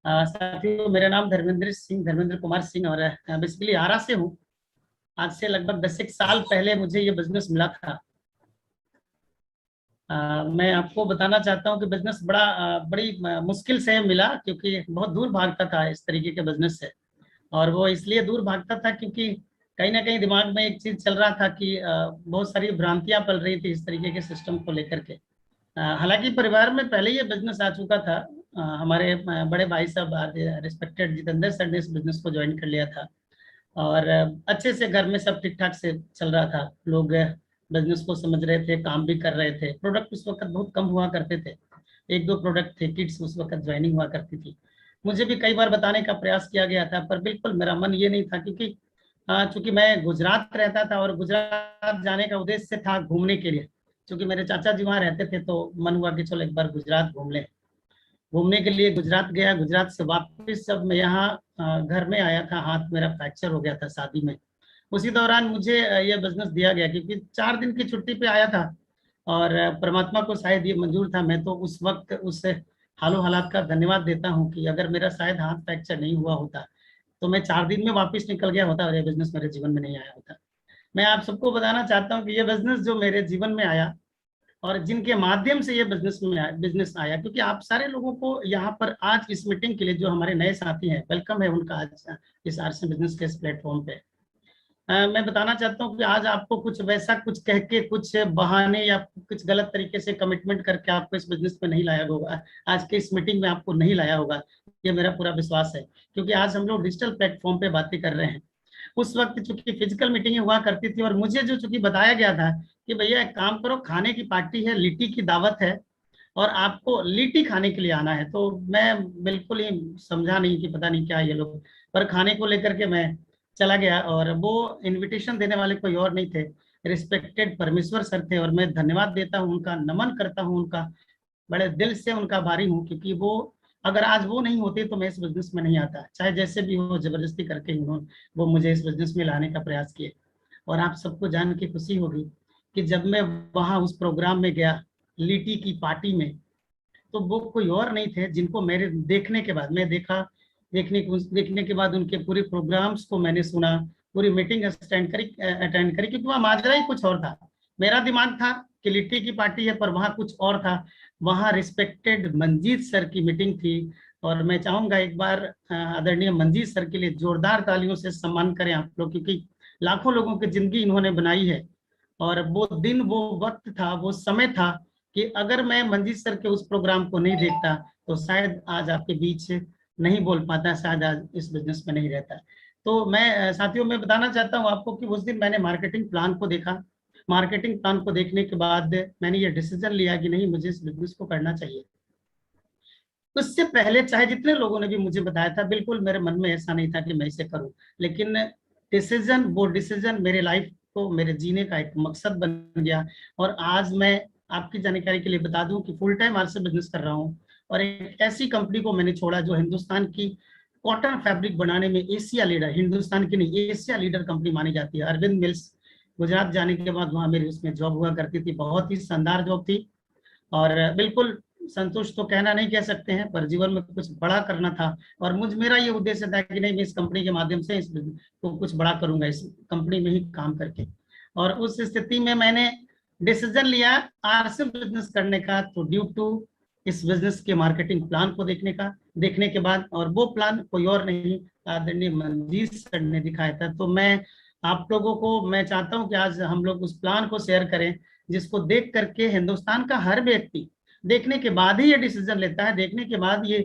साथियों, मेरा नाम धर्मेंद्र कुमार सिंह और बेसिकली आरा से हूँ। आज से लगभग 10 एक साल पहले मुझे ये बिजनेस मिला था। मैं आपको बताना चाहता हूँ कि बिजनेस बड़ी मुश्किल से मिला, क्योंकि बहुत दूर भागता था इस तरीके के बिजनेस से। और वो इसलिए दूर भागता था क्योंकि कहीं ना कहीं दिमाग में एक चीज चल रहा था कि बहुत सारी भ्रांतियां पल रही थी इस तरीके के सिस्टम को लेकर के। हालांकि परिवार में पहले ये बिजनेस आ चुका था। हमारे बड़े भाई साहब, रिस्पेक्टेड जितेंद्र सर ने इस बिजनेस को ज्वाइन कर लिया था। और अच्छे से घर में सब ठीक ठाक से चल रहा था। लोग बिजनेस को समझ रहे थे, काम भी कर रहे थे। प्रोडक्ट उस वक्त बहुत कम हुआ करते थे, एक दो प्रोडक्ट थे, किट्स उस वक्त ज्वाइनिंग हुआ करती थी। मुझे भी कई बार बताने का प्रयास किया गया था, पर बिल्कुल मेरा मन ये नहीं था, क्योंकि चूंकि मैं गुजरात रहता था और गुजरात जाने का उद्देश्य था घूमने के लिए। क्योंकि मेरे चाचा जी वहाँ रहते थे, तो मन हुआ कि चलो एक बार गुजरात घूम लें। घूमने के लिए गुजरात गया। गुजरात से वापस जब मैं यहाँ घर में आया था, हाथ मेरा फ्रैक्चर हो गया था शादी में। उसी दौरान मुझे ये बिजनेस दिया गया, क्योंकि 4 दिन की छुट्टी पे आया था। और परमात्मा को शायद ये मंजूर था। मैं तो उस वक्त उस हालो हालात का धन्यवाद देता हूँ कि अगर मेरा शायद हाथ फ्रैक्चर नहीं हुआ होता तो मैं 4 दिन में वापस निकल गया होता और ये बिजनेस मेरे जीवन में नहीं आया होता। मैं आप सबको बताना चाहता हूँ कि ये बिजनेस जो मेरे जीवन में आया और जिनके माध्यम से ये बिजनेस आया, क्योंकि आप सारे लोगों को यहाँ पर आज इस मीटिंग के लिए जो हमारे नए साथी हैं, वेलकम है उनका आज इस आरसी बिजनेस के इस प्लेटफॉर्म पे। मैं बताना चाहता हूँ कि आज आपको कुछ वैसा कुछ कह के, कुछ बहाने या कुछ गलत तरीके से कमिटमेंट करके आपको इस बिजनेस में नहीं लाया होगा। आज के इस मीटिंग में आपको नहीं लाया होगा, ये मेरा पूरा विश्वास है। क्योंकि आज हम लोग डिजिटल प्लेटफॉर्म पे बातें कर रहे हैं। उस वक्त चूंकि फिजिकल मीटिंगें हुआ करती थी और मुझे जो चूंकि बताया गया था कि भैया एक काम करो, खाने की पार्टी है, लिट्टी की दावत है और आपको लिट्टी खाने के लिए आना है, तो मैं बिल्कुल ही समझा नहीं कि पता नहीं क्या ये लोग। पर खाने को लेकर के मैं चला गया और वो इनविटेशन देने वाले कोई और नहीं थे, रिस्पेक्टेड परमेश्वर सर थे। और मैं धन्यवाद देता हूँ उनका, नमन करता हूँ उनका, बड़े दिल से उनका आभारी हूँ। क्योंकि वो, अगर आज वो नहीं होते तो मैं इस बिजनेस में नहीं आता। चाहे जैसे भी हो, जबरदस्ती करके उन्होंने वो मुझे इस बिजनेस में लाने का प्रयास किए। और आप सबको जान के खुशी होगी कि जब मैं वहां उस प्रोग्राम में गया, लीटी की पार्टी में, तो वो कोई और नहीं थे जिनको मेरे देखने के बाद मैं देखा। देखने के बाद उनके पूरे प्रोग्राम्स को मैंने सुना, पूरी मीटिंग अटेंड करी, क्योंकि वहाँ माजरा ही कुछ और था। मेरा दिमाग था कि लिट्टी की पार्टी है, पर वहाँ कुछ और था। वहाँ रिस्पेक्टेड मंजीत सर की मीटिंग थी। और मैं चाहूंगा एक बार आदरणीय मंजीत सर के लिए जोरदार तालियों से सम्मान करें आप लोग, क्योंकि लाखों लोगों की जिंदगी इन्होंने बनाई है। और वो दिन, वो वक्त था, वो समय था कि अगर मैं मंजीत सर के उस प्रोग्राम को नहीं देखता तो शायद आज आपके बीच नहीं बोल पाता, शायद आज इस बिजनेस में नहीं रहता। तो मैं साथियों, मैं बताना चाहता हूँ आपको कि उस दिन मैंने मार्केटिंग प्लान को देखा। मार्केटिंग प्लान को देखने के बाद मैंने ये डिसीजन लिया कि नहीं, मुझे इस बिजनेस को करना चाहिए। उससे पहले चाहे जितने लोगों ने भी मुझे बताया था, बिल्कुल मेरे मन में ऐसा नहीं था कि मैं इसे करूं। लेकिन वो डिसीजन मेरे लाइफ को, मेरे जीने का एक मकसद बन गया। और आज मैं आपकी जानकारी के लिए बता दूं कि फुल टाइम आज से बिजनेस कर रहा हूं। और एक ऐसी कंपनी को मैंने छोड़ा जो हिंदुस्तान की कॉटन फैब्रिक बनाने में एशिया लीडर, हिंदुस्तान की नहीं एशिया लीडर कंपनी मानी जाती है, अरविंद मिल्स। गुजरात जाने के बाद वहां मेरी उसमें जॉब हुआ करती थी, बहुत ही शानदार जॉब थी। और बिल्कुल संतुष्ट तो कहना नहीं कह सकते हैं, पर जीवन में कुछ बड़ा करना था। और मेरा ये उद्देश्य था कि नहीं, मैं इस कंपनी के माध्यम से इस को कुछ बड़ा करूंगा, इस कंपनी में ही काम करके। और उस स्थिति में मैंने डिसीजन लिया आरसी बिजनेस करने का, तो ड्यू टू इस बिजनेस के मार्केटिंग प्लान को देखने के बाद, और वो प्लान कोई और नहीं, आदरणीय मंजीत सर ने दिखाया था। तो मैं आप लोगों को, मैं चाहता हूं कि आज हम लोग उस प्लान को शेयर करें, जिसको देख करके हिंदुस्तान का हर व्यक्ति देखने के बाद ही ये डिसीजन लेता है, देखने के बाद ये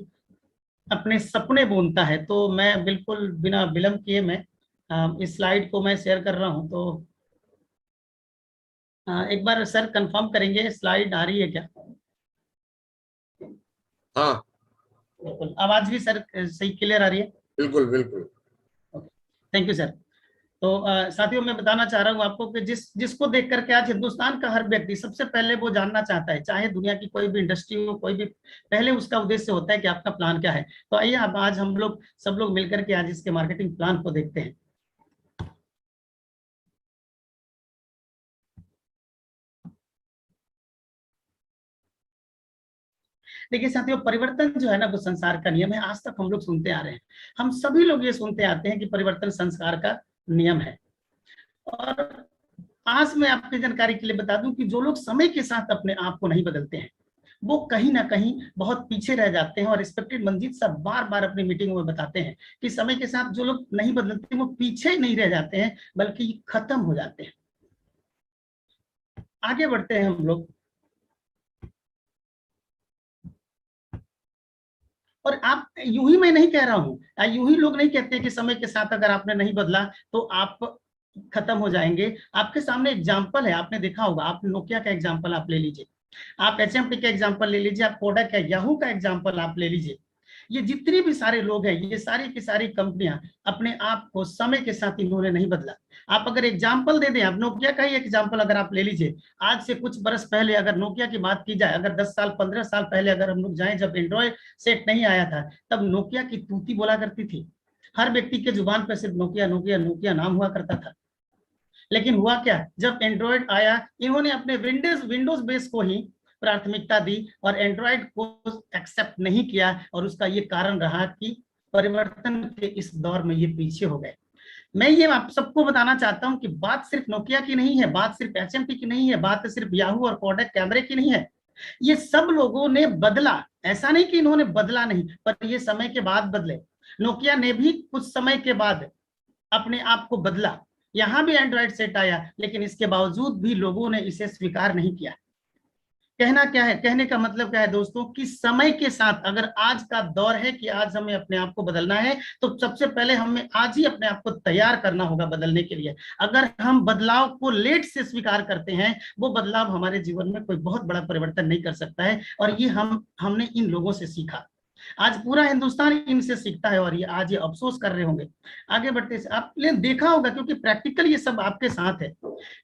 अपने सपने बुनता है। तो मैं बिल्कुल बिना विलंब किए मैं इस स्लाइड को मैं शेयर कर रहा हूं। तो एक बार सर कंफर्म करेंगे, स्लाइड आ रही है क्या? हाँ, बिल्कुल, आवाज भी सर सही क्लियर आ रही है? बिल्कुल बिल्कुल। Thank you sir. तो साथियों, मैं बताना चाह रहा हूँ आपको कि जिसको देख करके आज हिंदुस्तान का हर व्यक्ति सबसे पहले वो जानना चाहता है, चाहे दुनिया की कोई भी इंडस्ट्री हो, कोई भी, पहले उसका उद्देश्य होता है कि आपका प्लान क्या है। तो आइए अब आज हम लोग सब लोग मिलकर के आज इसके मार्केटिंग प्लान को देखते हैं। देखिए साथियों, परिवर्तन जो है ना वो संसार का नियम है। आज तक हम लोग सुनते आ रहे हैं, हम सभी लोग ये सुनते आते हैं कि परिवर्तन संसार का नियम है। और आज मैं आपकी जानकारी के लिए बता दूं कि जो लोग समय के साथ अपने आप को नहीं बदलते हैं वो कहीं ना कहीं बहुत पीछे रह जाते हैं। और रिस्पेक्टेड मंजीत साहब बार बार अपनी मीटिंगों में बताते हैं कि समय के साथ जो लोग नहीं बदलते वो पीछे नहीं रह जाते हैं बल्कि खत्म हो जाते हैं। आगे बढ़ते हैं हम लोग। और आप यूं ही, मैं नहीं कह रहा हूं, यूं ही लोग नहीं कहते कि समय के साथ अगर आपने नहीं बदला तो आप खत्म हो जाएंगे। आपके सामने एग्जाम्पल है, आपने देखा होगा, आप नोकिया का एग्जाम्पल आप ले लीजिए, आप एचएमटी का एग्जाम्पल ले लीजिए, आप कोडक का, याहू का एग्जाम्पल आप ले लीजिए। ये जितनी भी सारे लोग हैं, ये सारी की सारी कंपनियां अपने आप को समय के साथ इन्होंने नहीं बदला। आप अगर एग्जाम्पल दे दें, आप नोकिया का ही एग्जाम्पल अगर आप ले लीजिए, आज से कुछ बरस पहले अगर नोकिया की बात की जाए, अगर 10 साल 15 साल पहले अगर हम लोग जाएं, जब एंड्रॉयड सेट नहीं आया था, तब नोकिया की तूती बोला करती थी। हर व्यक्ति के जुबान पर सिर्फ नोकिया नोकिया नोकिया नाम हुआ करता था। लेकिन हुआ क्या, जब एंड्रॉयड आया, इन्होंने अपने विंडोज विंडोज बेस को ही प्राथमिकता दी और एंड्रॉयड को एक्सेप्ट नहीं किया। और उसका ये कारण रहा कि परिवर्तन के इस दौर में ये पीछे हो गए। मैं ये आप सबको बताना चाहता हूं कि बात सिर्फ नोकिया की नहीं है, बात सिर्फ एचएमटी की नहीं है, बात सिर्फ याहू और कोडक कैमरे की नहीं है। ये सब लोगों ने बदला, ऐसा नहीं कि इन्होंने बदला नहीं, पर ये समय के बाद बदले। नोकिया ने भी कुछ समय के बाद अपने आप को बदला, यहां भी एंड्रॉयड सेट आया, लेकिन इसके बावजूद भी लोगों ने इसे स्वीकार नहीं किया। कहना क्या है, कहने का मतलब क्या है दोस्तों, कि समय के साथ अगर आज का दौर है कि आज हमें अपने आप को बदलना है, तो सबसे पहले हमें आज ही अपने आप को तैयार करना होगा बदलने के लिए। अगर हम बदलाव को लेट से स्वीकार करते हैं, वो बदलाव हमारे जीवन में कोई बहुत बड़ा परिवर्तन नहीं कर सकता है। और ये हमने इन लोगों से सीखा, आज पूरा हिंदुस्तान इनसे सीखता है और ये आज ये अफसोस कर रहे होंगे। आगे बढ़ते आपने देखा होगा, क्योंकि प्रैक्टिकल ये सब आपके साथ है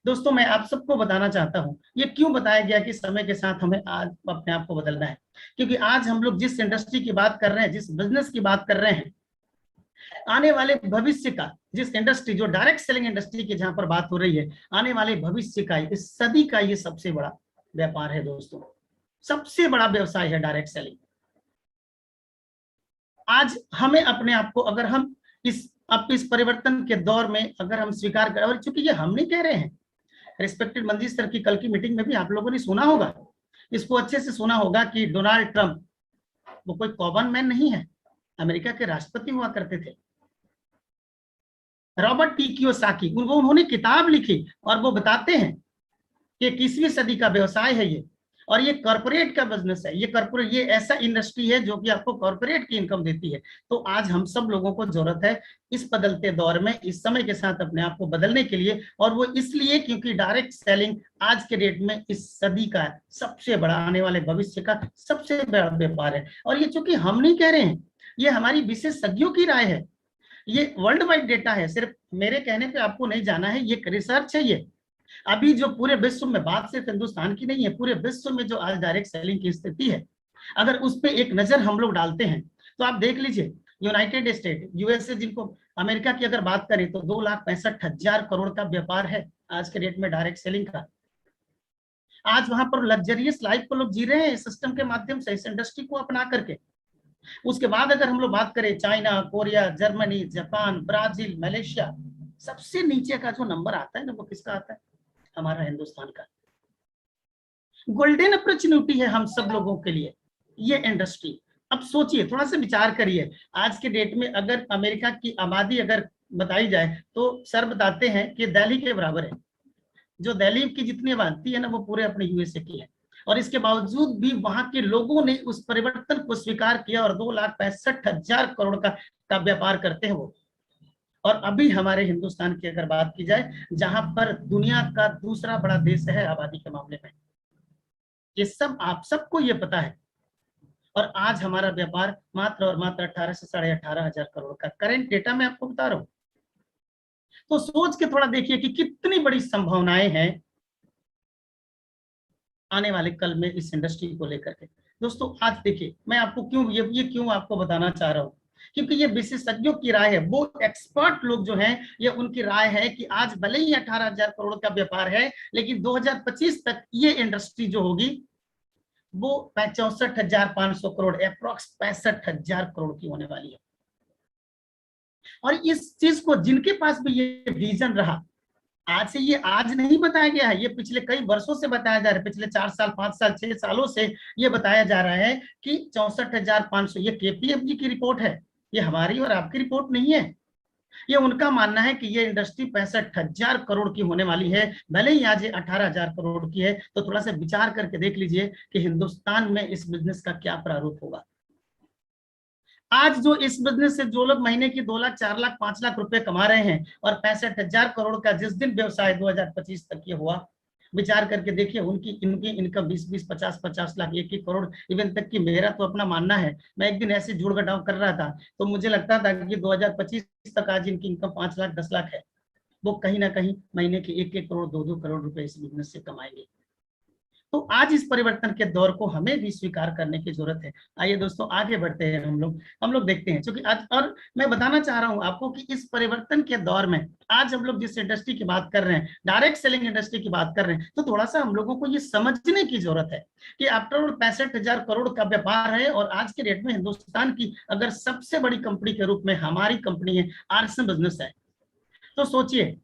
दोस्तों। मैं आप सबको बताना चाहता हूं ये क्यों बताया गया कि समय के साथ हमें आज अपने आप को बदलना है। क्योंकि आज हम लोग जिस इंडस्ट्री की बात कर रहे हैं, जिस बिजनेस की बात कर रहे हैं, आने वाले भविष्य का, जिस इंडस्ट्री, जो डायरेक्ट सेलिंग इंडस्ट्री की जहां पर बात हो रही है, आने वाले भविष्य का, इस सदी का ये सबसे बड़ा व्यापार है दोस्तों, सबसे बड़ा व्यवसाय है डायरेक्ट सेलिंग। आज हमें अपने आप को, अगर हम इस परिवर्तन के दौर में अगर हम स्वीकार करें, और चूंकि ये हम नहीं कह रहे हैं, रिस्पेक्टेड मंजीत सर की कल की मीटिंग में भी आप लोगों ने सुना होगा, इसको अच्छे से सुना होगा कि डोनाल्ड ट्रंप वो कोई कॉमन मैन नहीं है, अमेरिका के राष्ट्रपति हुआ करते थे। रॉबर्ट टी कियोसाकी, उन्होंने किताब लिखी और वो बताते हैं कि 21वीं सदी का व्यवसाय है ये, और ये कॉर्पोरेट का बिजनेस है। ये कॉर्पोरेट, ये ऐसा इंडस्ट्री है जो कि आपको कॉर्पोरेट की इनकम देती है। तो आज हम सब लोगों को जरूरत है इस बदलते दौर में, इस समय के साथ अपने आप को बदलने के लिए। और वो इसलिए क्योंकि डायरेक्ट सेलिंग आज के डेट में इस सदी का सबसे बड़ा, आने वाले भविष्य का सबसे बड़ा व्यापार है। और ये चूंकि हम नहीं कह रहे हैं, ये हमारी विशेषज्ञों की राय है, ये वर्ल्ड वाइड डेटा है, सिर्फ मेरे कहने पे आपको नहीं जाना है, ये रिसर्च है। ये अभी जो पूरे विश्व में, बात सिर्फ हिंदुस्तान की नहीं है, पूरे विश्व में जो आज डायरेक्ट सेलिंग की स्थिति है, अगर उस पर एक नजर हम लोग डालते हैं तो आप देख लीजिए, यूनाइटेड स्टेट, यूएसए, जिनको अमेरिका की अगर बात करें तो 2,65,000 करोड़ का व्यापार है आज के डेट में डायरेक्ट सेलिंग का। आज वहां पर लग्जरियस लाइफ को लोग जी रहे हैं इस सिस्टम के माध्यम से, इस इंडस्ट्री को अपना करके। उसके बाद अगर हम लोग बात करें, China, Korea, Germany, Japan, Brazil, Malaysia, सबसे नीचे का जो नंबर आता है ना, वो किसका आता है, हमारा हिंदुस्तान का। गोल्डन अपॉर्चुनिटी है हम सब लोगों के लिए ये इंडस्ट्री। अब सोचिए, थोड़ा सा विचार करिए, आज के डेट में अगर अमेरिका की आबादी अगर बताई जाए तो सर बताते हैं कि दिल्ली के बराबर है। जो दिल्ली की जितनी आबादी है ना, वो पूरे अपने यूएसए की है। और इसके बावजूद भी वहां के लोगों ने उस परिवर्तन को स्वीकार किया और 2,65,000 करोड़ का व्यापार करते हैं वो। और अभी हमारे हिंदुस्तान की अगर बात की जाए, जहां पर दुनिया का दूसरा बड़ा देश है आबादी के मामले में, ये सब आप सबको ये पता है। और आज हमारा व्यापार मात्र और मात्र 18 से 18,500 करोड़ का, करेंट डेटा मैं आपको बता रहा हूं। तो सोच के थोड़ा देखिए कि कितनी बड़ी संभावनाएं हैं आने वाले कल में इस इंडस्ट्री को लेकर के। दोस्तों आज देखिए, मैं आपको क्यों ये क्यों आपको बताना चाह रहा हूँ, क्योंकि ये विशेषज्ञों की राय है, वो एक्सपर्ट लोग जो हैं, ये उनकी राय है कि आज भले ही 18,000 करोड़ का व्यापार है, लेकिन 2025 तक ये इंडस्ट्री जो होगी वो 64,500 करोड़, अप्रोक्स 65,000 करोड़ की होने वाली है। और इस चीज को जिनके पास भी ये विजन रहा, आज से ये आज नहीं बताया गया है, ये पिछले कई वर्षों से बताया जा रहा है, पिछले 4 साल 5 साल 6 सालों से ये बताया जा रहा है कि 64,500, ये केपीएफजी की रिपोर्ट है, ये हमारी और आपकी रिपोर्ट नहीं है। ये उनका मानना है कि ये इंडस्ट्री 65,000 करोड़ की होने वाली है। भले ही आज ये 18,000 करोड़ की है, तो थोड़ा सा विचार करके देख लीजिए कि हिंदुस्तान में इस बिजनेस का क्या प्रारूप होगा। आज जो इस बिजनेस से जो लोग महीने की 2 लाख 4 लाख 5 लाख रुपए कमा रहे हैं, और 65,000 करोड़ का जिस दिन व्यवसाय 2025 तक ये हुआ, विचार करके देखिए उनकी इनकी इनकम 20-20 50-50 लाख 1-1 करोड़, इवन तक कि मेरा तो अपना मानना है, मैं एक दिन ऐसे जुड़ घटाव कर रहा था तो मुझे लगता था कि 2025 तक आज इनकी इनकम 5 लाख 10 लाख है। वो कहीं ना कहीं महीने के 1-1 करोड़ 2-2 करोड़ रुपए इस बिजनेस से कमाएंगे। तो आज इस परिवर्तन के दौर को हमें भी स्वीकार करने की जरूरत है। आइए दोस्तों आगे बढ़ते हैं, हम लोग देखते हैं, क्योंकि आज, और मैं बताना चाह रहा हूं आपको कि इस परिवर्तन के दौर में आज हम लोग जिस इंडस्ट्री की बात कर रहे हैं, डायरेक्ट सेलिंग इंडस्ट्री की बात कर रहे हैं, तो थोड़ा सा हम लोगों को ये समझने की जरूरत है कि आफ्टर ऑल 65,000 करोड़ का व्यापार है, और आज के डेट में हिंदुस्तान की अगर सबसे बड़ी कंपनी के रूप में हमारी कंपनी है, आरएसएम बिजनेस है, तो सोचिए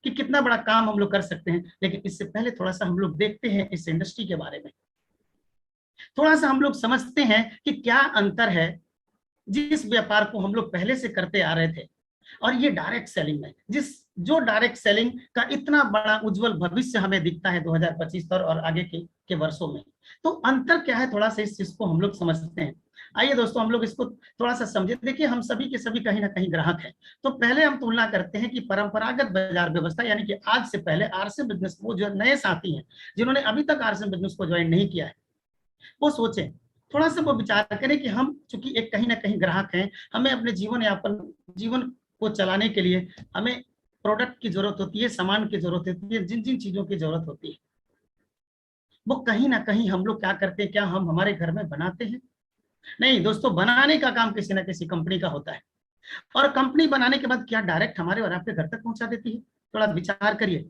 कि कितना बड़ा काम हम लोग कर सकते हैं। लेकिन इससे पहले थोड़ा सा हम लोग देखते हैं इस इंडस्ट्री के बारे में, थोड़ा सा हम लोग समझते हैं कि क्या अंतर है जिस व्यापार को हम लोग पहले से करते आ रहे थे और ये डायरेक्ट सेलिंग में, जो डायरेक्ट सेलिंग का इतना बड़ा उज्जवल भविष्य हमें दिखता है 2025 पर और आगे के वर्षों में। तो अंतर क्या है, थोड़ा सा इस चीज को हम लोग समझते हैं। आइए दोस्तों हम लोग इसको थोड़ा सा समझे। देखिए हम सभी के सभी कहीं ना कहीं ग्राहक हैं, तो पहले हम तुलना करते हैं कि परंपरागत बाजार व्यवस्था, यानी कि आज से पहले आरसे बिजनेस, वो जो नए साथी हैं जिन्होंने अभी तक आरसे बिजनेस को ज्वाइन नहीं किया है, वो सोचें, थोड़ा सा वो विचार करें कि हम चूंकि एक कहीं ना कहीं ग्राहक हैं, हमें अपने जीवन को चलाने के लिए हमें प्रोडक्ट की जरूरत होती है, सामान की जरूरत होती है, जिन जिन चीजों की जरूरत होती है वो कहीं ना कहीं हम लोग क्या करते हैं, क्या हम हमारे घर में बनाते हैं? नहीं दोस्तों, बनाने का काम किसी ना किसी कंपनी का होता है, और कंपनी बनाने के बाद क्या डायरेक्ट हमारे और आपके घर तक पहुंचा देती है? थोड़ा विचार करिए।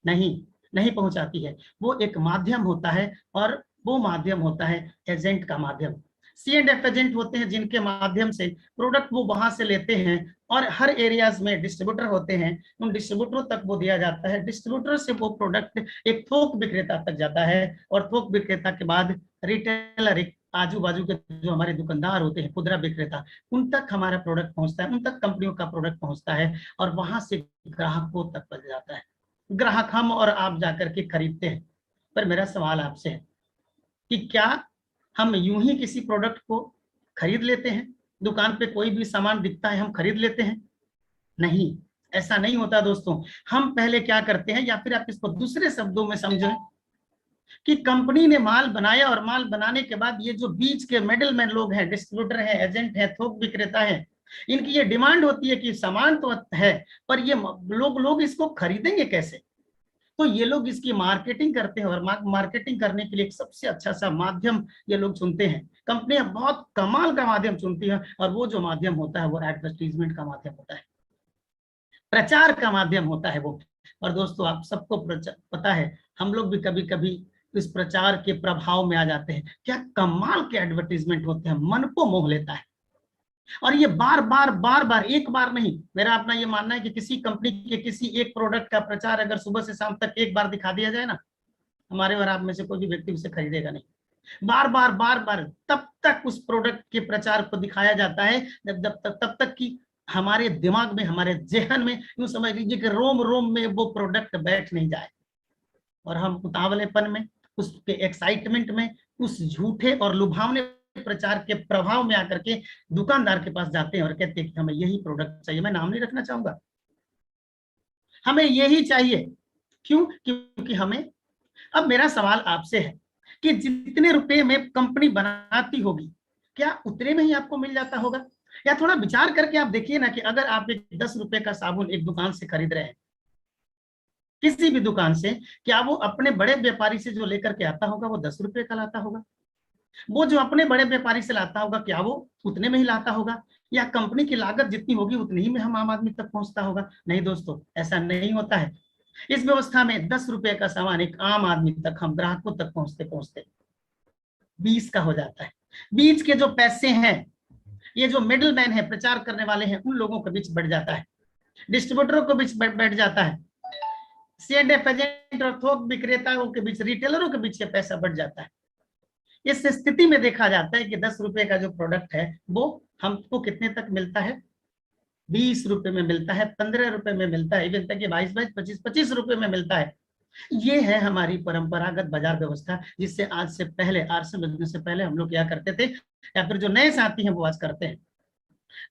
नहीं, नहीं पहुंचाती है। वो एक माध्यम होता है, और वो माध्यम होता है एजेंट का माध्यम। सी एंड एफ एजेंट होते हैं जिनके माध्यम से प्रोडक्ट वो वहां से लेते हैं, और हर एरियाज में डिस्ट्रीब्यूटर होते हैं, उन डिस्ट्रीब्यूटरों तक वो दिया जाता है, डिस्ट्रीब्यूटर से वो प्रोडक्ट एक थोक विक्रेता तक जाता है, और थोक विक्रेता के बाद रिटेलर, आजू बाजू के जो हमारे दुकानदार होते हैं, खुदरा विक्रेता, उन तक हमारा प्रोडक्ट पहुंचता है, उन तक कंपनियों का प्रोडक्ट पहुंचता है, और वहां से ग्राहकों तक पहुंच जाता है। ग्राहक हम और आप जाकर के खरीदते हैं। पर मेरा सवाल आपसे है कि क्या हम यूं ही किसी प्रोडक्ट को खरीद लेते हैं? दुकान पे कोई भी सामान दिखता है हम खरीद लेते हैं? नहीं, ऐसा नहीं होता दोस्तों। हम पहले क्या करते हैं, या फिर आप इसको दूसरे शब्दों में समझें कि कंपनी ने माल बनाया, और माल बनाने के बाद ये जो बीच के मिडिल मैन लोग हैं, डिस्ट्रीब्यूटर हैं, एजेंट हैं, थोक विक्रेता हैं, इनकी ये डिमांड होती है कि सामान तो है, पर ये लोग इसको खरीदेंगे कैसे? तो ये लोग इसकी मार्केटिंग करते हैं, और मार्केटिंग करने के लिए एक सबसे अच्छा सा माध्यम ये लोग चुनते हैं। कंपनियां बहुत कमाल का माध्यम चुनती हैं, और वो जो माध्यम होता है वो एडवर्टीजमेंट का माध्यम होता है, प्रचार का माध्यम होता है वो। और दोस्तों आप सबको पता है, हम लोग भी कभी कभी इस प्रचार के प्रभाव में आ जाते हैं। क्या कमाल के एडवर्टीजमेंट होते हैं, मन को मोह लेता है। और ये बार बार एक बार नहीं, मेरा अपना ये मानना है कि किसी कंपनी के किसी एक प्रोडक्ट का प्रचार अगर सुबह से शाम तक एक बार दिखा दिया जाए ना, हमारे और आप में से कोई भी व्यक्ति उसे खरीदेगा नहीं। बार बार तब तक उस प्रोडक्ट के प्रचार को दिखाया जाता है तब तक कि हमारे दिमाग में, हमारे जेहन में, यूं समझ लीजिए कि रोम रोम में वो प्रोडक्ट बैठ नहीं जाए, और हम उतावलेपन में, उसके एक्साइटमेंट में, उस झूठे और लुभावने प्रचार के प्रभाव में आकर के दुकानदार के पास जाते हैं और कहते हैं कि हमें यही प्रोडक्ट चाहिए। मैं नाम नहीं रखना चाहूंगा, हमें यही चाहिए। क्यों? क्योंकि हमें, अब मेरा सवाल आपसे है कि जितने रुपए में कंपनी बनाती होगी, क्या उतने में ही आपको मिल जाता होगा? या थोड़ा विचार करके आप देखिए ना कि अगर आप एक 10 रुपए का साबुन एक दुकान से खरीद रहे हैं, किसी भी दुकान से, क्या वो अपने बड़े व्यापारी से जो लेकर के आता होगा वो 10 रुपए का लाता होगा? वो जो अपने बड़े व्यापारी से लाता होगा, क्या वो उतने में ही लाता होगा? या कंपनी की लागत जितनी होगी उतनी ही में हम आम आदमी तक पहुंचता होगा? नहीं दोस्तों, ऐसा नहीं होता है। इस व्यवस्था में 10 रुपए का सामान एक आम आदमी तक, हम ग्राहकों तक पहुंचते पहुंचते 20 का हो जाता है। बीच के जो पैसे हैं, ये जो मिडिल मैन है, प्रचार करने वाले हैं, उन लोगों के बीच बढ़ जाता है, डिस्ट्रीब्यूटरों के बीच बैठ जाता है, सीएनएफ एजेंट और थोक विक्रेताओं के बीच, रिटेलरों के बीच ये पैसा बढ़ जाता है। इस स्थिति में देखा जाता है कि 10 रुपए का जो प्रोडक्ट है वो हमको कितने तक मिलता है, 20 रुपए में मिलता है, 15 रुपए में मिलता है, इवन तक कि 22, 25 रुपए में मिलता है। ये है हमारी परंपरागत बाजार व्यवस्था, जिससे आज से पहले, आरसी बिजनेस से पहले हम लोग क्या करते थे, या फिर जो नए साथी हैं वो आज करते हैं।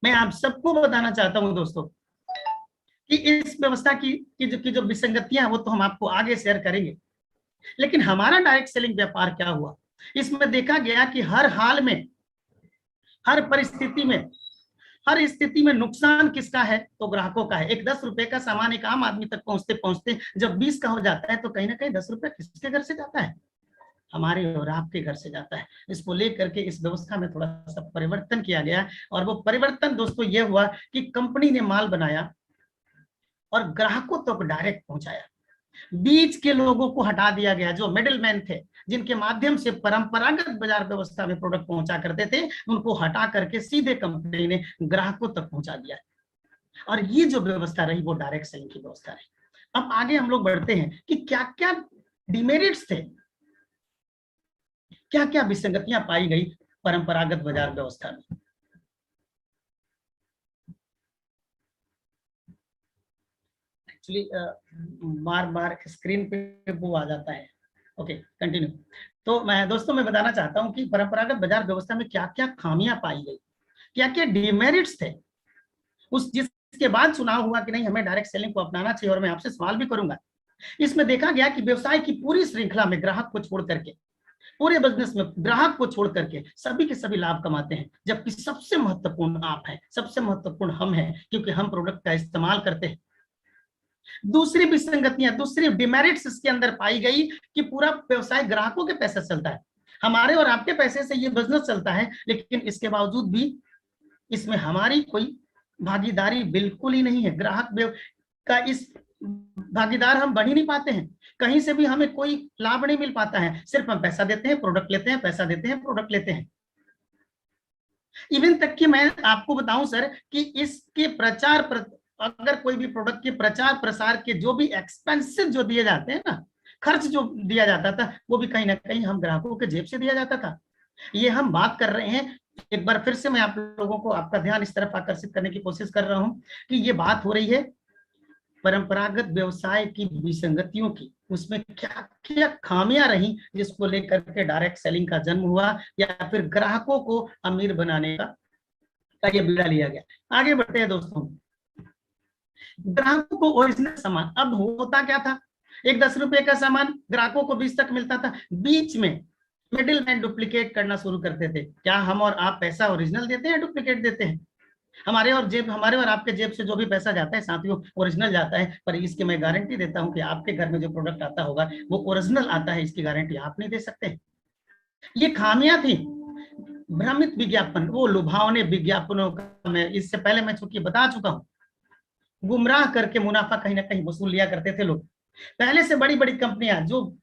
मैं आप सबको बताना चाहता हूं दोस्तों कि इस व्यवस्था की जो विसंगतियां, वो तो हम आपको आगे शेयर करेंगे। लेकिन हमारा डायरेक्ट सेलिंग व्यापार क्या हुआ, इसमें देखा गया कि हर हाल में, हर परिस्थिति में, हर स्थिति में नुकसान किसका है, तो ग्राहकों का है। एक 10 रुपए का सामान एक आम आदमी तक पहुंचते पहुंचते जब 20 का हो जाता है, तो कहीं ना कहीं 10 रुपए किसके घर से जाता है, हमारे और आपके घर से जाता है। इसको लेकर के इस व्यवस्था में थोड़ा सा परिवर्तन किया गया, और वो परिवर्तन दोस्तों ये हुआ कि कंपनी ने माल बनाया और ग्राहकों तक डायरेक्ट पहुंचाया। बीच के लोगों को हटा दिया गया, जो मिडिल मैन थे, जिनके माध्यम से परंपरागत बाजार व्यवस्था में प्रोडक्ट पहुंचा करते थे, उनको हटा करके सीधे कंपनी ने ग्राहकों तक पहुंचा दिया। और ये जो व्यवस्था रही वो डायरेक्ट सेलिंग की व्यवस्था रही। अब आगे हम लोग बढ़ते हैं कि क्या क्या डिमेरिट्स थे, क्या क्या विसंगतियां पाई गई परंपरागत बाजार व्यवस्था में। एक्चुअली बार बार स्क्रीन पे वो आ जाता है। Okay, continue. तो मैं दोस्तों मैं बताना चाहता हूं कि परंपरागत बाजार व्यवस्था में क्या क्या खामियां पाई गई, क्या क्या डिमेरिट्स थे, उस जिसके बाद चुनाव हुआ कि नहीं, हमें डायरेक्ट सेलिंग को अपनाना चाहिए। और मैं आपसे सवाल भी करूंगा। इसमें देखा गया कि व्यवसाय की पूरी श्रृंखला में ग्राहक को छोड़ करके, पूरे बिजनेस में ग्राहक को छोड़ करके सभी के सभी लाभ कमाते हैं, जबकि सबसे महत्वपूर्ण आप हैं, सबसे महत्वपूर्ण हम हैं, क्योंकि हम प्रोडक्ट का इस्तेमाल करते हैं। दूसरी विसंगतियां, दूसरी डिमेरिट्स इसके अंदर पाई गई कि पूरा व्यवसाय ग्राहकों के पैसे से चलता है, हमारे और आपके पैसे से ये बिजनेस चलता है, लेकिन इसके बावजूद भी इसमें हमारी कोई भागीदारी बिल्कुल ही नहीं है। ग्राहक का इस भागीदार हम बन ही नहीं पाते हैं, कहीं से भी हमें कोई लाभ नहीं मिल पाता है। सिर्फ हम पैसा देते हैं, प्रोडक्ट लेते हैं, पैसा देते हैं, प्रोडक्ट लेते हैं। इवन तक कि मैं आपको बताऊं सर कि इसके अगर कोई भी प्रोडक्ट के प्रचार प्रसार के जो भी एक्सपेंसेस जो दिए जाते हैं ना, खर्च जो दिया जाता था, वो भी कहीं ना कहीं हम ग्राहकों के जेब से दिया जाता था। ये हम बात कर रहे हैं, एक बार फिर से मैं आप लोगों को, आपका ध्यान इस तरफ आकर्षित करने की कोशिश कर रहा हूं कि ये बात हो रही है परंपरागत व्यवसाय की विसंगतियों की, उसमें क्या क्या खामियां रही जिसको लेकर के डायरेक्ट सेलिंग का जन्म हुआ, या फिर ग्राहकों को अमीर बनाने का ये बीड़ा लिया गया। आगे बढ़ते हैं दोस्तों। ग्राहकों को ओरिजिनल सामान, अब होता क्या था, एक 10 रुपए का सामान ग्राहकों को 20 तक मिलता था, बीच में मिडिल मैन डुप्लीकेट करना शुरू करते थे। क्या हम और आप पैसा ओरिजिनल देते हैं, डुप्लीकेट देते हैं? हमारे और आपके जेब से जो भी पैसा जाता है साथियों, ओरिजिनल जाता है। पर इसकी मैं गारंटी देता हूं कि आपके घर में जो प्रोडक्ट आता होगा वो ओरिजिनल आता है, इसकी गारंटी आप नहीं दे सकते। ये खामियां थी। भ्रमित विज्ञापन, वो लुभावने विज्ञापनों का मैं इससे पहले मैं चूंकि बता चुका हूं, गुमराह करके मुनाफा कहीं ना कहीं वसूल लिया करते थे लोग। पहले से बड़ी बड़ी कंपनियां, जो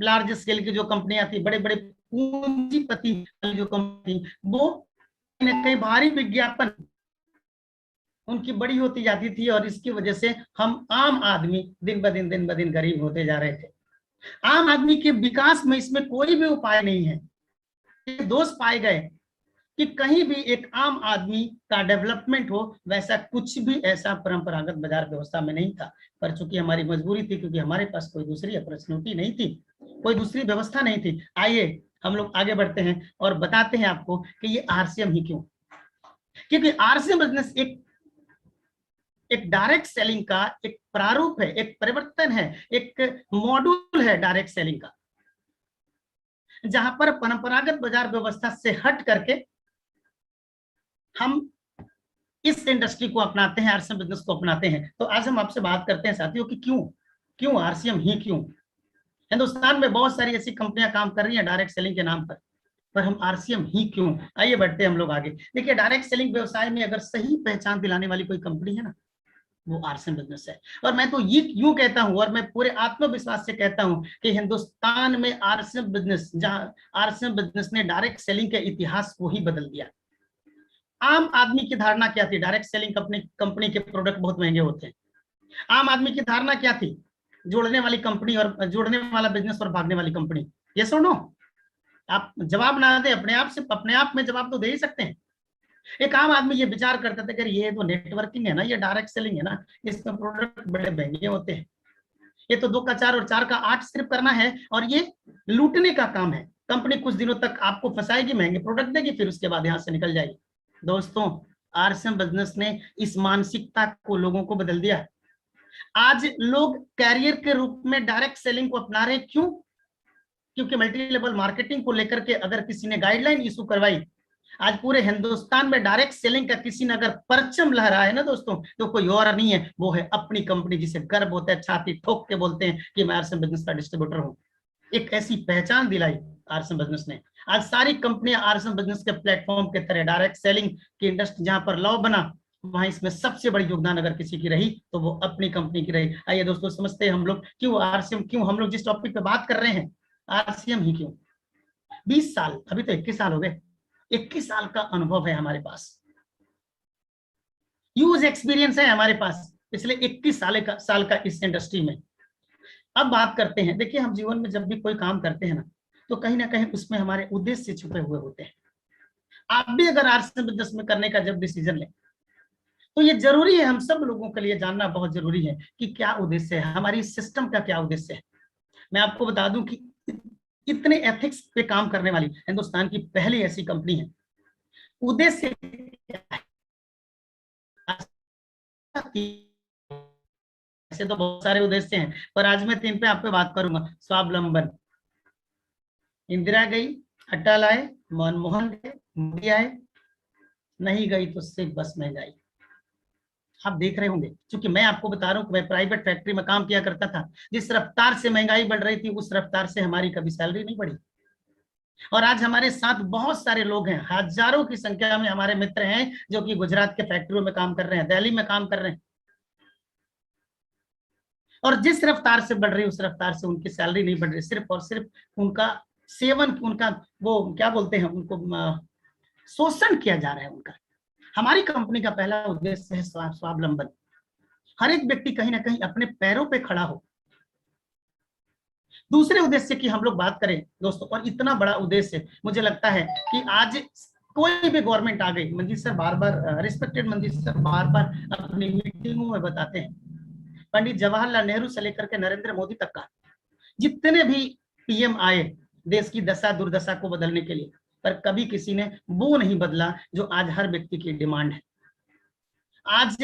लार्ज स्केल की जो कंपनियां थी, बड़े बड़े पूंजीपति जो कंपनी, वो कहीं ना कहीं भारी विज्ञापन उनकी बड़ी होती जाती थी, और इसकी वजह से हम आम आदमी दिन ब दिन गरीब होते जा रहे थे। आम आदमी के विकास में इसमें कोई भी उपाय नहीं है। दोष पाए गए कि कहीं भी एक आम आदमी का डेवलपमेंट हो, वैसा कुछ भी ऐसा परंपरागत बाजार व्यवस्था में नहीं था। पर चूंकि हमारी मजबूरी थी, क्योंकि हमारे पास कोई दूसरी अपॉर्चुनिटी नहीं थी, कोई दूसरी व्यवस्था नहीं थी। आइए हम लोग आगे बढ़ते हैं और बताते हैं आपको कि ये आरसीएम ही क्यों। क्योंकि आरसीएम बिजनेस एक डायरेक्ट सेलिंग का एक प्रारूप है, एक परिवर्तन है, एक मॉड्यूल है डायरेक्ट सेलिंग का, जहां पर परंपरागत बाजार व्यवस्था से हट करके हम इस इंडस्ट्री को अपनाते हैं, आरसीएम बिजनेस को अपनाते हैं। तो आज हम आपसे बात करते हैं साथियों कि क्यों क्यों आरसीएम ही क्यों। हिंदुस्तान में बहुत सारी ऐसी कंपनियां काम कर रही हैं डायरेक्ट सेलिंग के नाम पर हम आरसीएम ही क्यों। आइए बढ़ते हैं हम लोग आगे। देखिए, डायरेक्ट सेलिंग व्यवसाय में अगर सही पहचान दिलाने वाली कोई कंपनी है ना, वो आरसीएम बिजनेस है। और मैं तो ये यूं कहता हूं, और मैं पूरे आत्मविश्वास से कहता हूं कि हिंदुस्तान में आरसीएम बिजनेस, जहां आरसीएम बिजनेस ने डायरेक्ट सेलिंग के इतिहास को ही बदल दिया। आम आदमी की धारणा क्या थी? डायरेक्ट सेलिंग कंपनी कंपनी के प्रोडक्ट बहुत महंगे होते हैं। आम आदमी की धारणा क्या थी? जोड़ने वाली कंपनी और जोड़ने वाला बिजनेस और भागने वाली कंपनी। ये सुनो, आप जवाब ना दे, अपने आप से, अपने आप में जवाब तो दे ही सकते हैं। एक आम आदमी ये विचार करता था कि ये तो नेटवर्किंग है ना, ये डायरेक्ट सेलिंग है ना, इसमें प्रोडक्ट बड़े महंगे होते हैं, ये तो 2 का 4 और 4 का 8 सिर्फ करना है, और ये लूटने का काम है। कंपनी कुछ दिनों तक आपको फंसाएगी, महंगे प्रोडक्ट देगी, फिर उसके बाद यहां से निकल जाएगी। दोस्तों, आरसीएम बिजनेस ने इस मानसिकता को लोगों को बदल दिया। आज लोग कैरियर के रूप में डायरेक्ट सेलिंग को अपना रहे। क्यों? क्योंकि मल्टी लेवल मार्केटिंग को लेकर के अगर किसी ने गाइडलाइन इशू करवाई, आज पूरे हिंदुस्तान में डायरेक्ट सेलिंग का किसी ने अगर परचम लहराया है ना दोस्तों, तो कोई और नहीं है, वो है अपनी कंपनी, जिसे गर्व होता है, छाती ठोक के बोलते हैं कि मैं आरसीएम बिजनेस का डिस्ट्रीब्यूटर हूं। एक ऐसी पहचान दिलाई आरसीएम बिजनेस ने। आज सारी कंपनियां आरसीएम बिजनेस के प्लेटफॉर्म के तरह डायरेक्ट सेलिंग की इंडस्ट्री जहां पर लॉ बना, वहां इसमें सबसे बड़ी योगदान अगर किसी की रही तो वो अपनी कंपनी की रही। आइए दोस्तों, समझते हैं हम लोग क्यों आरसीएम, क्यों हम लोग जिस टॉपिक पे बात कर रहे हैं आरसीएम ही क्यों। 20 साल, अभी तो 21 साल हो गए, 21 साल का अनुभव है हमारे पास, यूज एक्सपीरियंस है हमारे पास पिछले 21 साल का इस इंडस्ट्री में। अब बात करते हैं, देखिए हम जीवन में जब भी कोई काम करते हैं ना कहीं उसमें हमारे उद्देश्य छुपे हुए होते हैं। आप भी अगर आरसीएम बिजनेस में करने का जब डिसीजन लें, तो ये जरूरी है, हम सब लोगों के लिए जानना बहुत जरूरी है कि क्या उद्देश्य है, हमारी सिस्टम का क्या उद्देश्य है। मैं आपको बता दूं कि इतने एथिक्स पे काम करने वाली हिंदुस्तान की पहली ऐसी कंपनी है। उद्देश्य ऐसे तो बहुत सारे उद्देश्य हैं, पर आज मैं 3 पे आप पे बात करूंगा। स्वावलंबन, इंदिरा गई, अटल आए, मनमोहन गए, मोदी आए, नहीं गई तो सिर्फ बस महंगाई। आप देख रहे होंगे, क्योंकि मैं आपको बता रहा हूं कि मैं प्राइवेट फैक्ट्री में काम किया करता था, जिस रफ्तार से महंगाई बढ़ रही थी उस रफ्तार से हमारी कभी सैलरी नहीं बढ़ी। और आज हमारे साथ बहुत सारे लोग हैं, हजारों की संख्या में हमारे मित्र हैं जो कि गुजरात के फैक्ट्रियों में काम कर रहे हैं, दिल्ली में काम कर रहे हैं, और जिस रफ्तार से बढ़ रही है उस रफ्तार से उनकी सैलरी नहीं बढ़ रही, सिर्फ और सिर्फ उनका सेवन, उनका वो क्या बोलते हैं, उनको शोषण किया जा रहा है उनका। हमारी कंपनी का पहला उद्देश्य है स्वावलंबन, हर एक व्यक्ति कहीं ना कहीं अपने पैरों पे खड़ा हो। दूसरे उद्देश्य की हम लोग बात करें दोस्तों, और इतना बड़ा उद्देश्य मुझे लगता है कि आज कोई भी गवर्नमेंट आ गई, मंजीत सर बार बार, रिस्पेक्टेड मंजीत सर बार बार अपनी मीटिंगों में बताते हैं, पंडित जवाहरलाल नेहरू से लेकर के नरेंद्र मोदी तक का, जितने भी पीएम आए देश की दशा दुर्दशा को बदलने के लिए, पर कभी किसी ने वो नहीं बदला जो आज हर व्यक्ति की डिमांड है। आज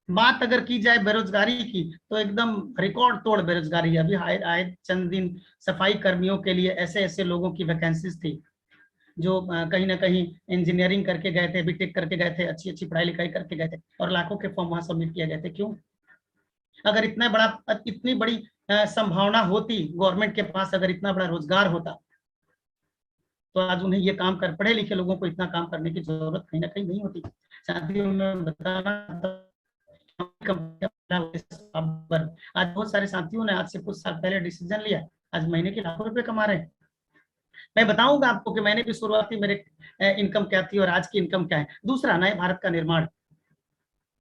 बात अगर की जाए बेरोजगारी की, तो एकदम रिकॉर्ड तोड़ बेरोजगारी। अभी आए चंद दिन सफाई कर्मियों के लिए ऐसे ऐसे लोगों की वैकेंसीज थी जो कहीं ना कहीं इंजीनियरिंग करके गए थे, बीटेक करके गए थे, अच्छी अच्छी पढ़ाई लिखाई करके गए थे, और लाखों के फॉर्म वहां सबमिट किए गए थे। क्यों? अगर इतनी बड़ी संभावना होती गवर्नमेंट के पास, अगर इतना बड़ा रोजगार होता, तो आज उन्हें ये काम कर, पढ़े लिखे लोगों को इतना काम करने की जरूरत कहीं ना कहीं नहीं होती। साथियों में बताना, आज बहुत सारे साथियों ने आज से कुछ साल पहले डिसीजन लिया, आज महीने के लाखों रुपए कमा रहे हैं। मैं बताऊंगा आपको कि मैंने भी शुरुआती मेरे इनकम क्या थी और आज की इनकम क्या है। दूसरा, नए भारत का निर्माण,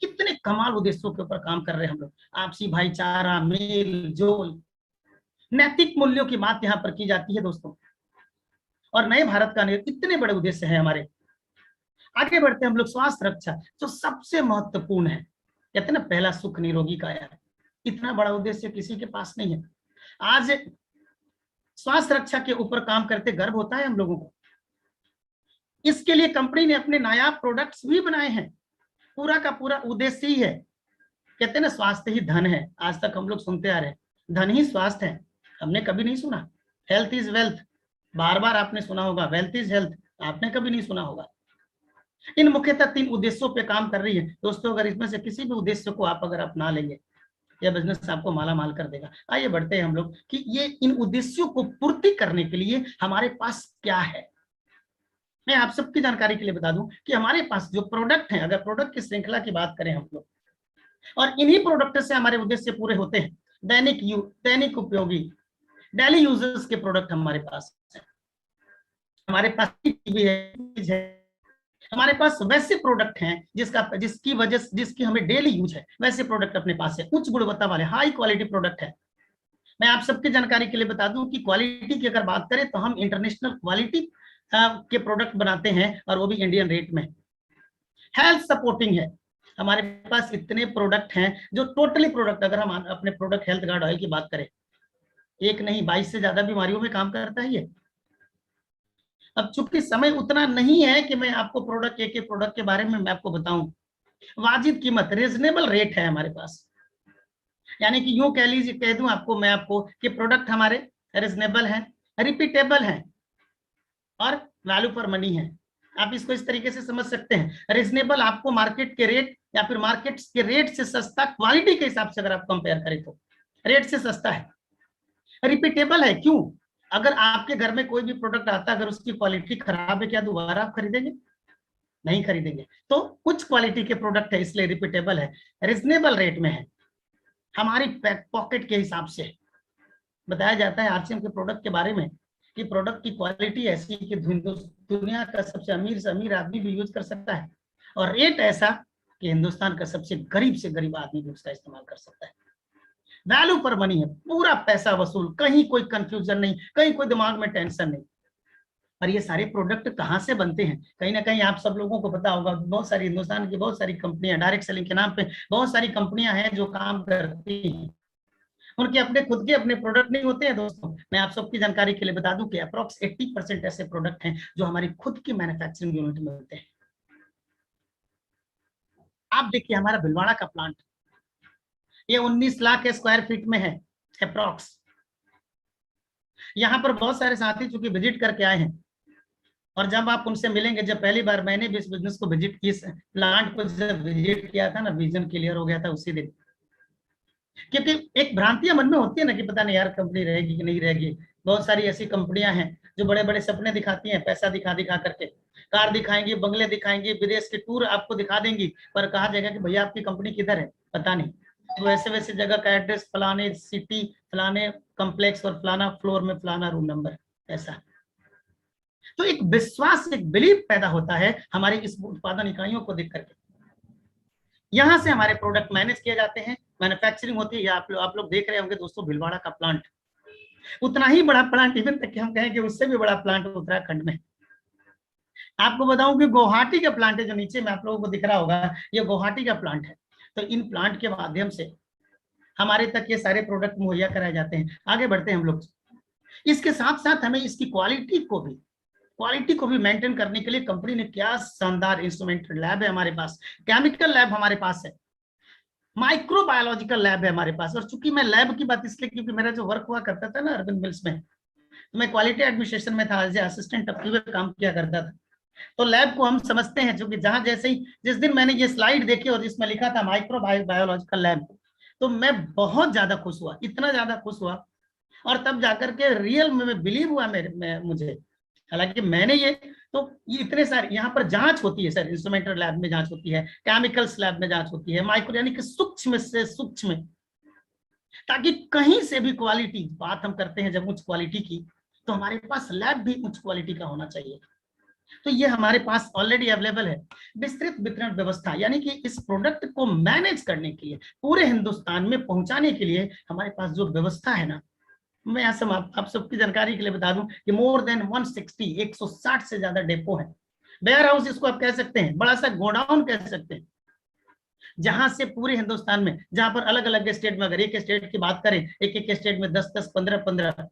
कितने कमाल उद्देश्यों के ऊपर काम कर रहे हैं हम लोग। आपसी भाईचारा, मेल जोल, नैतिक मूल्यों की बात यहाँ पर की जाती है दोस्तों। और नए भारत का इतने बड़े उद्देश्य है हमारे। आगे बढ़ते हम लोग, स्वास्थ्य रक्षा जो सबसे महत्वपूर्ण है। कहते हैं ना, पहला सुख निरोगी काया, इतना बड़ा उद्देश्य किसी के पास नहीं है। आज स्वास्थ्य रक्षा के ऊपर काम करते गर्व होता है हम लोगों को। इसके लिए कंपनी ने अपने नायाब प्रोडक्ट्स भी बनाए हैं। पूरा का पूरा उद्देश्य ही है, कहते हैं ना, स्वास्थ्य ही धन है। आज तक हम लोग सुनते आ रहे हैं धन ही स्वास्थ्य है, हमने कभी नहीं सुना हेल्थ इज वेल्थ। बार बार आपने सुना होगा वेल्थ इज हेल्थ, आपने कभी नहीं सुना होगा। इन मुख्यतः 3 उद्देश्यों पे काम कर रही है दोस्तों। अगर इसमें से किसी भी उद्देश्य को आप अगर अपना लेंगे, यह बिजनेस आपको माला माल कर देगा। आइए बढ़ते हैं हम लोग कि ये इन उद्देश्यों को पूर्ति करने के लिए हमारे पास क्या है। मैं आप सबकी जानकारी के लिए बता दूं कि हमारे पास जो प्रोडक्ट है, अगर प्रोडक्ट की श्रृंखला की बात करें हम लोग, और इन्हीं प्रोडक्ट से हमारे उद्देश्य पूरे होते हैं। दैनिक उपयोगी डेली यूजर्स के प्रोडक्ट हमारे पास है। हमारे पास टीवी है, हमारे पास वैसे प्रोडक्ट हैं जिसकी हमें डेली यूज है, वैसे प्रोडक्ट अपने पास है, उच्च गुणवत्ता वाले हाई क्वालिटी प्रोडक्ट है। मैं आप सबकी जानकारी के लिए बता दूं कि क्वालिटी की अगर बात करें तो हम इंटरनेशनल क्वालिटी के प्रोडक्ट बनाते हैं, और वो भी इंडियन रेट में। हेल्थ सपोर्टिंग है, हमारे पास इतने प्रोडक्ट हैं जो टोटली प्रोडक्ट, अगर हम अपने प्रोडक्ट हेल्थ गार्ड ऑयल की बात करें, एक नहीं 22 से ज्यादा बीमारियों में काम करता है ये। अब चूंकि समय उतना नहीं है कि मैं आपको प्रोडक्ट एक एक प्रोडक्ट के बारे में मैं आपको बताऊं। वाजिब कीमत, रीजनेबल रेट है हमारे पास, यानी कि यूं कह लीजिए, कह दूं आपको मैं आपको कि प्रोडक्ट हमारे रीजनेबल हैं, रिपीटेबल हैं और वैल्यू फॉर मनी है। आप इसको इस तरीके से समझ सकते हैं, रीजनेबल आपको मार्केट के रेट या फिर मार्केट के रेट से सस्ता, क्वालिटी के हिसाब से अगर आप कंपेयर करें तो रेट से सस्ता है। रिपीटेबल है, क्यों? अगर आपके घर में कोई भी प्रोडक्ट आता है, अगर उसकी क्वालिटी खराब है, क्या दोबारा आप खरीदेंगे? नहीं खरीदेंगे। तो कुछ क्वालिटी के प्रोडक्ट है, इसलिए रिपीटेबल है, रीजनेबल रेट में है, हमारी पॉकेट के हिसाब से। बताया जाता है आरसीएम के प्रोडक्ट के बारे में कि प्रोडक्ट की क्वालिटी ऐसी कि दुनिया का सबसे अमीर से अमीर आदमी भी यूज कर सकता है, और रेट ऐसा कि हिंदुस्तान का सबसे गरीब से गरीब आदमी भी उसका इस्तेमाल कर सकता है। वैल्यू फॉर मनी है, पूरा पैसा वसूल, कहीं कोई कंफ्यूजन नहीं, कहीं कोई दिमाग में टेंशन नहीं। और ये सारे प्रोडक्ट कहाँ से बनते हैं? कहीं ना कहीं आप सब लोगों को पता होगा, बहुत सारी हिंदुस्तान की बहुत सारी कंपनियां, डायरेक्ट सेलिंग के नाम पे बहुत सारी कंपनियां हैं जो काम करती हैं। उनके अपने खुद के अपने प्रोडक्ट नहीं होते हैं दोस्तों। मैं आप सबकी जानकारी के लिए बता दूं कि अप्रोक्स 80% ऐसे प्रोडक्ट हैं जो हमारी खुद की मैन्युफैक्चरिंग यूनिट में होते हैं। आप देखिए हमारा भिलवाड़ा का प्लांट, ये 19 लाख स्क्वायर फीट में है अप्रोक्स। यहाँ पर बहुत सारे साथी चूंकि विजिट करके आए हैं, और जब आप उनसे मिलेंगे, जब पहली बार मैंने भी इस बिजनेस को विजिट की, प्लांट को जब विजिट किया था ना, विजन क्लियर हो गया था उसी दिन। क्योंकि एक भ्रांतियां मन में होती है ना कि पता नहीं यार कंपनी रहेगी कि नहीं रहेगी। बहुत सारी ऐसी कंपनियां हैं जो बड़े बड़े सपने दिखाती हैं, पैसा दिखा दिखा करके, कार दिखाएंगी, बंगले दिखाएंगी, विदेश के टूर आपको दिखा देंगी, पर कहा जाएगा कि भैया आपकी कंपनी किधर है, पता नहीं। तो वैसे वैसे जगह का एड्रेस, फलाने सिटी, फलाने कम्प्लेक्स और फलाना फ्लोर में फलाना रूम नंबर, ऐसा। तो एक विश्वास, एक बिलीव पैदा होता है हमारी इस उत्पादन इकाइयों को देख करके। यहां से हमारे प्रोडक्ट मैनेज किए जाते हैं, मैन्युफैक्चरिंग होती है। आप लोग देख रहे होंगे दोस्तों, भिलवाड़ा का प्लांट उतना ही बड़ा प्लांट, इवन तक कि हम कहें कि उससे भी बड़ा प्लांट उत्तराखंड में। आपको बताऊं कि गुवाहाटी का प्लांट है, जो नीचे में आप लोगों को दिख रहा होगा, ये गुवाहाटी का प्लांट है। तो इन प्लांट के माध्यम से हमारे तक ये सारे प्रोडक्ट मुहैया कराए जाते हैं। आगे बढ़ते हैं हम लोग। इसके साथ साथ हमें इसकी क्वालिटी को भी मेंटेन करने के लिए कंपनी ने क्या शानदार इंस्ट्रूमेंट लैब है हमारे पास, केमिकल लैब हमारे पास है, माइक्रोबायोलॉजिकल लैब है हमारे पास। और चूंकि मैं लैब की बात इसलिए, क्योंकि मेरा जो वर्क हुआ करता था ना अर्बन मिल्स में, तो मैं क्वालिटी एडमिनिस्ट्रेशन में था, एज ए असिस्टेंट अप्रूवर काम किया करता था। तो लैब को हम समझते हैं, क्योंकि जहां जैसे ही जिस दिन मैंने ये स्लाइड देखी और जिसमें लिखा था माइक्रोबायोलॉजिकल लैब, तो मैं बहुत ज्यादा खुश हुआ, इतना ज्यादा खुश हुआ, और तब जाकर के रियल में बिलीव हुआ मुझे। हालांकि मैंने ये इतने सारे यहाँ पर जांच होती है सर, इंस्ट्रूमेंटल लैब में जांच होती है, केमिकल्स लैब में जांच होती है, माइक्रो यानी कि सूक्ष्म से सूक्ष्म, ताकि कहीं से भी क्वालिटी, बात हम करते हैं जब उच्च क्वालिटी की, तो हमारे पास लैब भी उच्च क्वालिटी का होना चाहिए। तो ये हमारे पास ऑलरेडी अवेलेबल है। विस्तृत वितरण व्यवस्था, यानी कि इस प्रोडक्ट को मैनेज करने के लिए, पूरे हिंदुस्तान में पहुंचाने के लिए हमारे पास जो व्यवस्था है ना, मैं आप सबकी जानकारी के लिए बता दूं कि मोर देन 160 से ज्यादा डेपो है, वेयर हाउस इसको आप कह सकते हैं, बड़ा सा गोडाउन कह सकते हैं, जहां से पूरे हिंदुस्तान में, जहां पर अलग अलग स्टेट में, अगर एक स्टेट की बात करें, एक एक स्टेट में 10-10, 15-15,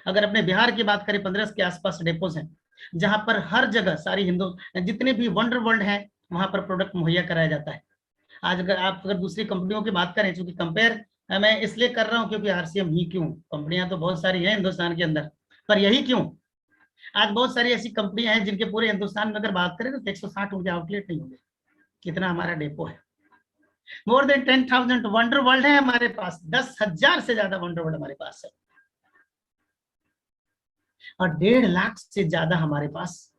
अगर अपने बिहार की बात करें 15 के आसपास डेपोज हैं, जहां पर हर जगह सारी जितने भी वंडर वर्ल्ड है, वहां पर प्रोडक्ट मुहैया कराया जाता है। आज अगर दूसरी कंपनियों की बात करें, चूंकि कंपेयर मैं इसलिए कर रहा हूं क्योंकि आरसीएम ही क्यों, कंपनियां तो बहुत सारी हैं हिंदुस्तान के अंदर, पर यही क्यों, आज बहुत सारी ऐसी कंपनियां हैं जिनके पूरे हिंदुस्तान में अगर बात करें तो 160 उनके आउटलेट नहीं होंगे, कितना हमारा डेपो है। मोर देन 10,000 वंडर वर्ल्ड है हमारे पास, 10,000 से ज्यादा वंडर वर्ल्ड हमारे पास है, और 1.5 लाख से ज्यादा हमारे पास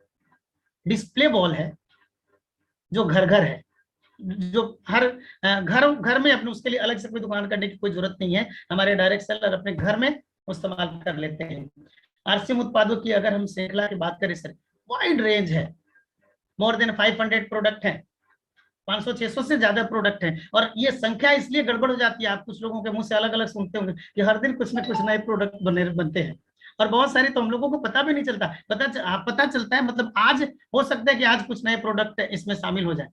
डिस्प्ले वॉल है जो घर घर है। जो हर घर घर में अपने उसके लिए अलग से कोई दुकान करने की कोई जरूरत नहीं है, हमारे डायरेक्ट सेलर अपने घर में इस्तेमाल कर लेते हैं। आरसीएम उत्पादों की अगर हम श्रृंखला की बात करें सर, वाइड रेंज है, मोर देन 500 प्रोडक्ट है, 500-600 से ज्यादा प्रोडक्ट हैं। और ये संख्या इसलिए गड़बड़ हो जाती है, आप कुछ लोगों के मुंह से अलग अलग सुनते होंगे कि हर दिन कुछ ना कुछ नए प्रोडक्ट बनते हैं, और बहुत सारे तो हम लोगों को पता भी नहीं चलता। पता चलता है मतलब आज हो सकता है कि आज कुछ नए प्रोडक्ट इसमें शामिल हो जाए,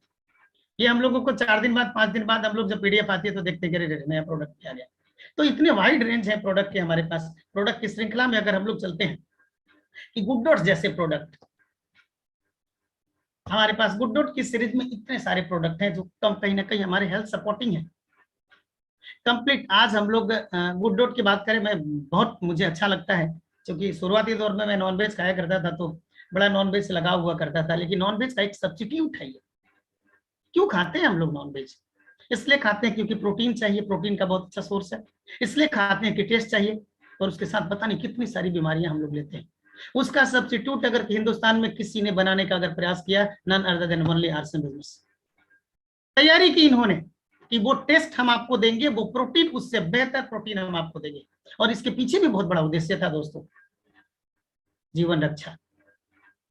ये हम लोगों को 4 दिन बाद 5 दिन बाद हम लोग जब पीडीएफ आती है तो देखते हैं कि नया प्रोडक्ट आ गया। तो इतने वाइड रेंज है प्रोडक्ट के हमारे पास। प्रोडक्ट की श्रृंखला में अगर हम लोग चलते हैं कि गुड डॉट्स जैसे प्रोडक्ट, हमारे पास गुड डॉट की सीरीज में इतने सारे प्रोडक्ट हैं जो कहीं ना कहीं हमारे हेल्थ सपोर्टिंग है कंप्लीट। आज हम लोग गुड डॉट की बात करें, मैं बहुत मुझे अच्छा लगता है, क्योंकि शुरुआती दौर में मैं नॉनवेज खाया करता था तो बड़ा नॉनवेज से लगा हुआ करता था, लेकिन नॉनवेज का एक सब्स्टिट्यूट है ये। क्यों खाते हैं हम लोग नॉनवेज? इसलिए खाते हैं क्योंकि प्रोटीन चाहिए, प्रोटीन का बहुत अच्छा सोर्स है। इसलिए खाते हैं कि टेस्ट चाहिए, और उसके साथ पता नहीं कितनी सारी बीमारियां हम लोग लेते हैं। उसका सब्स्टिट्यूट अगर हिंदुस्तान में किसी ने बनाने का अगर प्रयास किया, none other than only RCM business. तैयारी की इन्होंने कि वो टेस्ट हम आपको देंगे, वो प्रोटीन उससे बेहतर प्रोटीन हम आपको देंगे, और इसके पीछे भी बहुत बड़ा उद्देश्य था दोस्तों, जीवन रक्षा।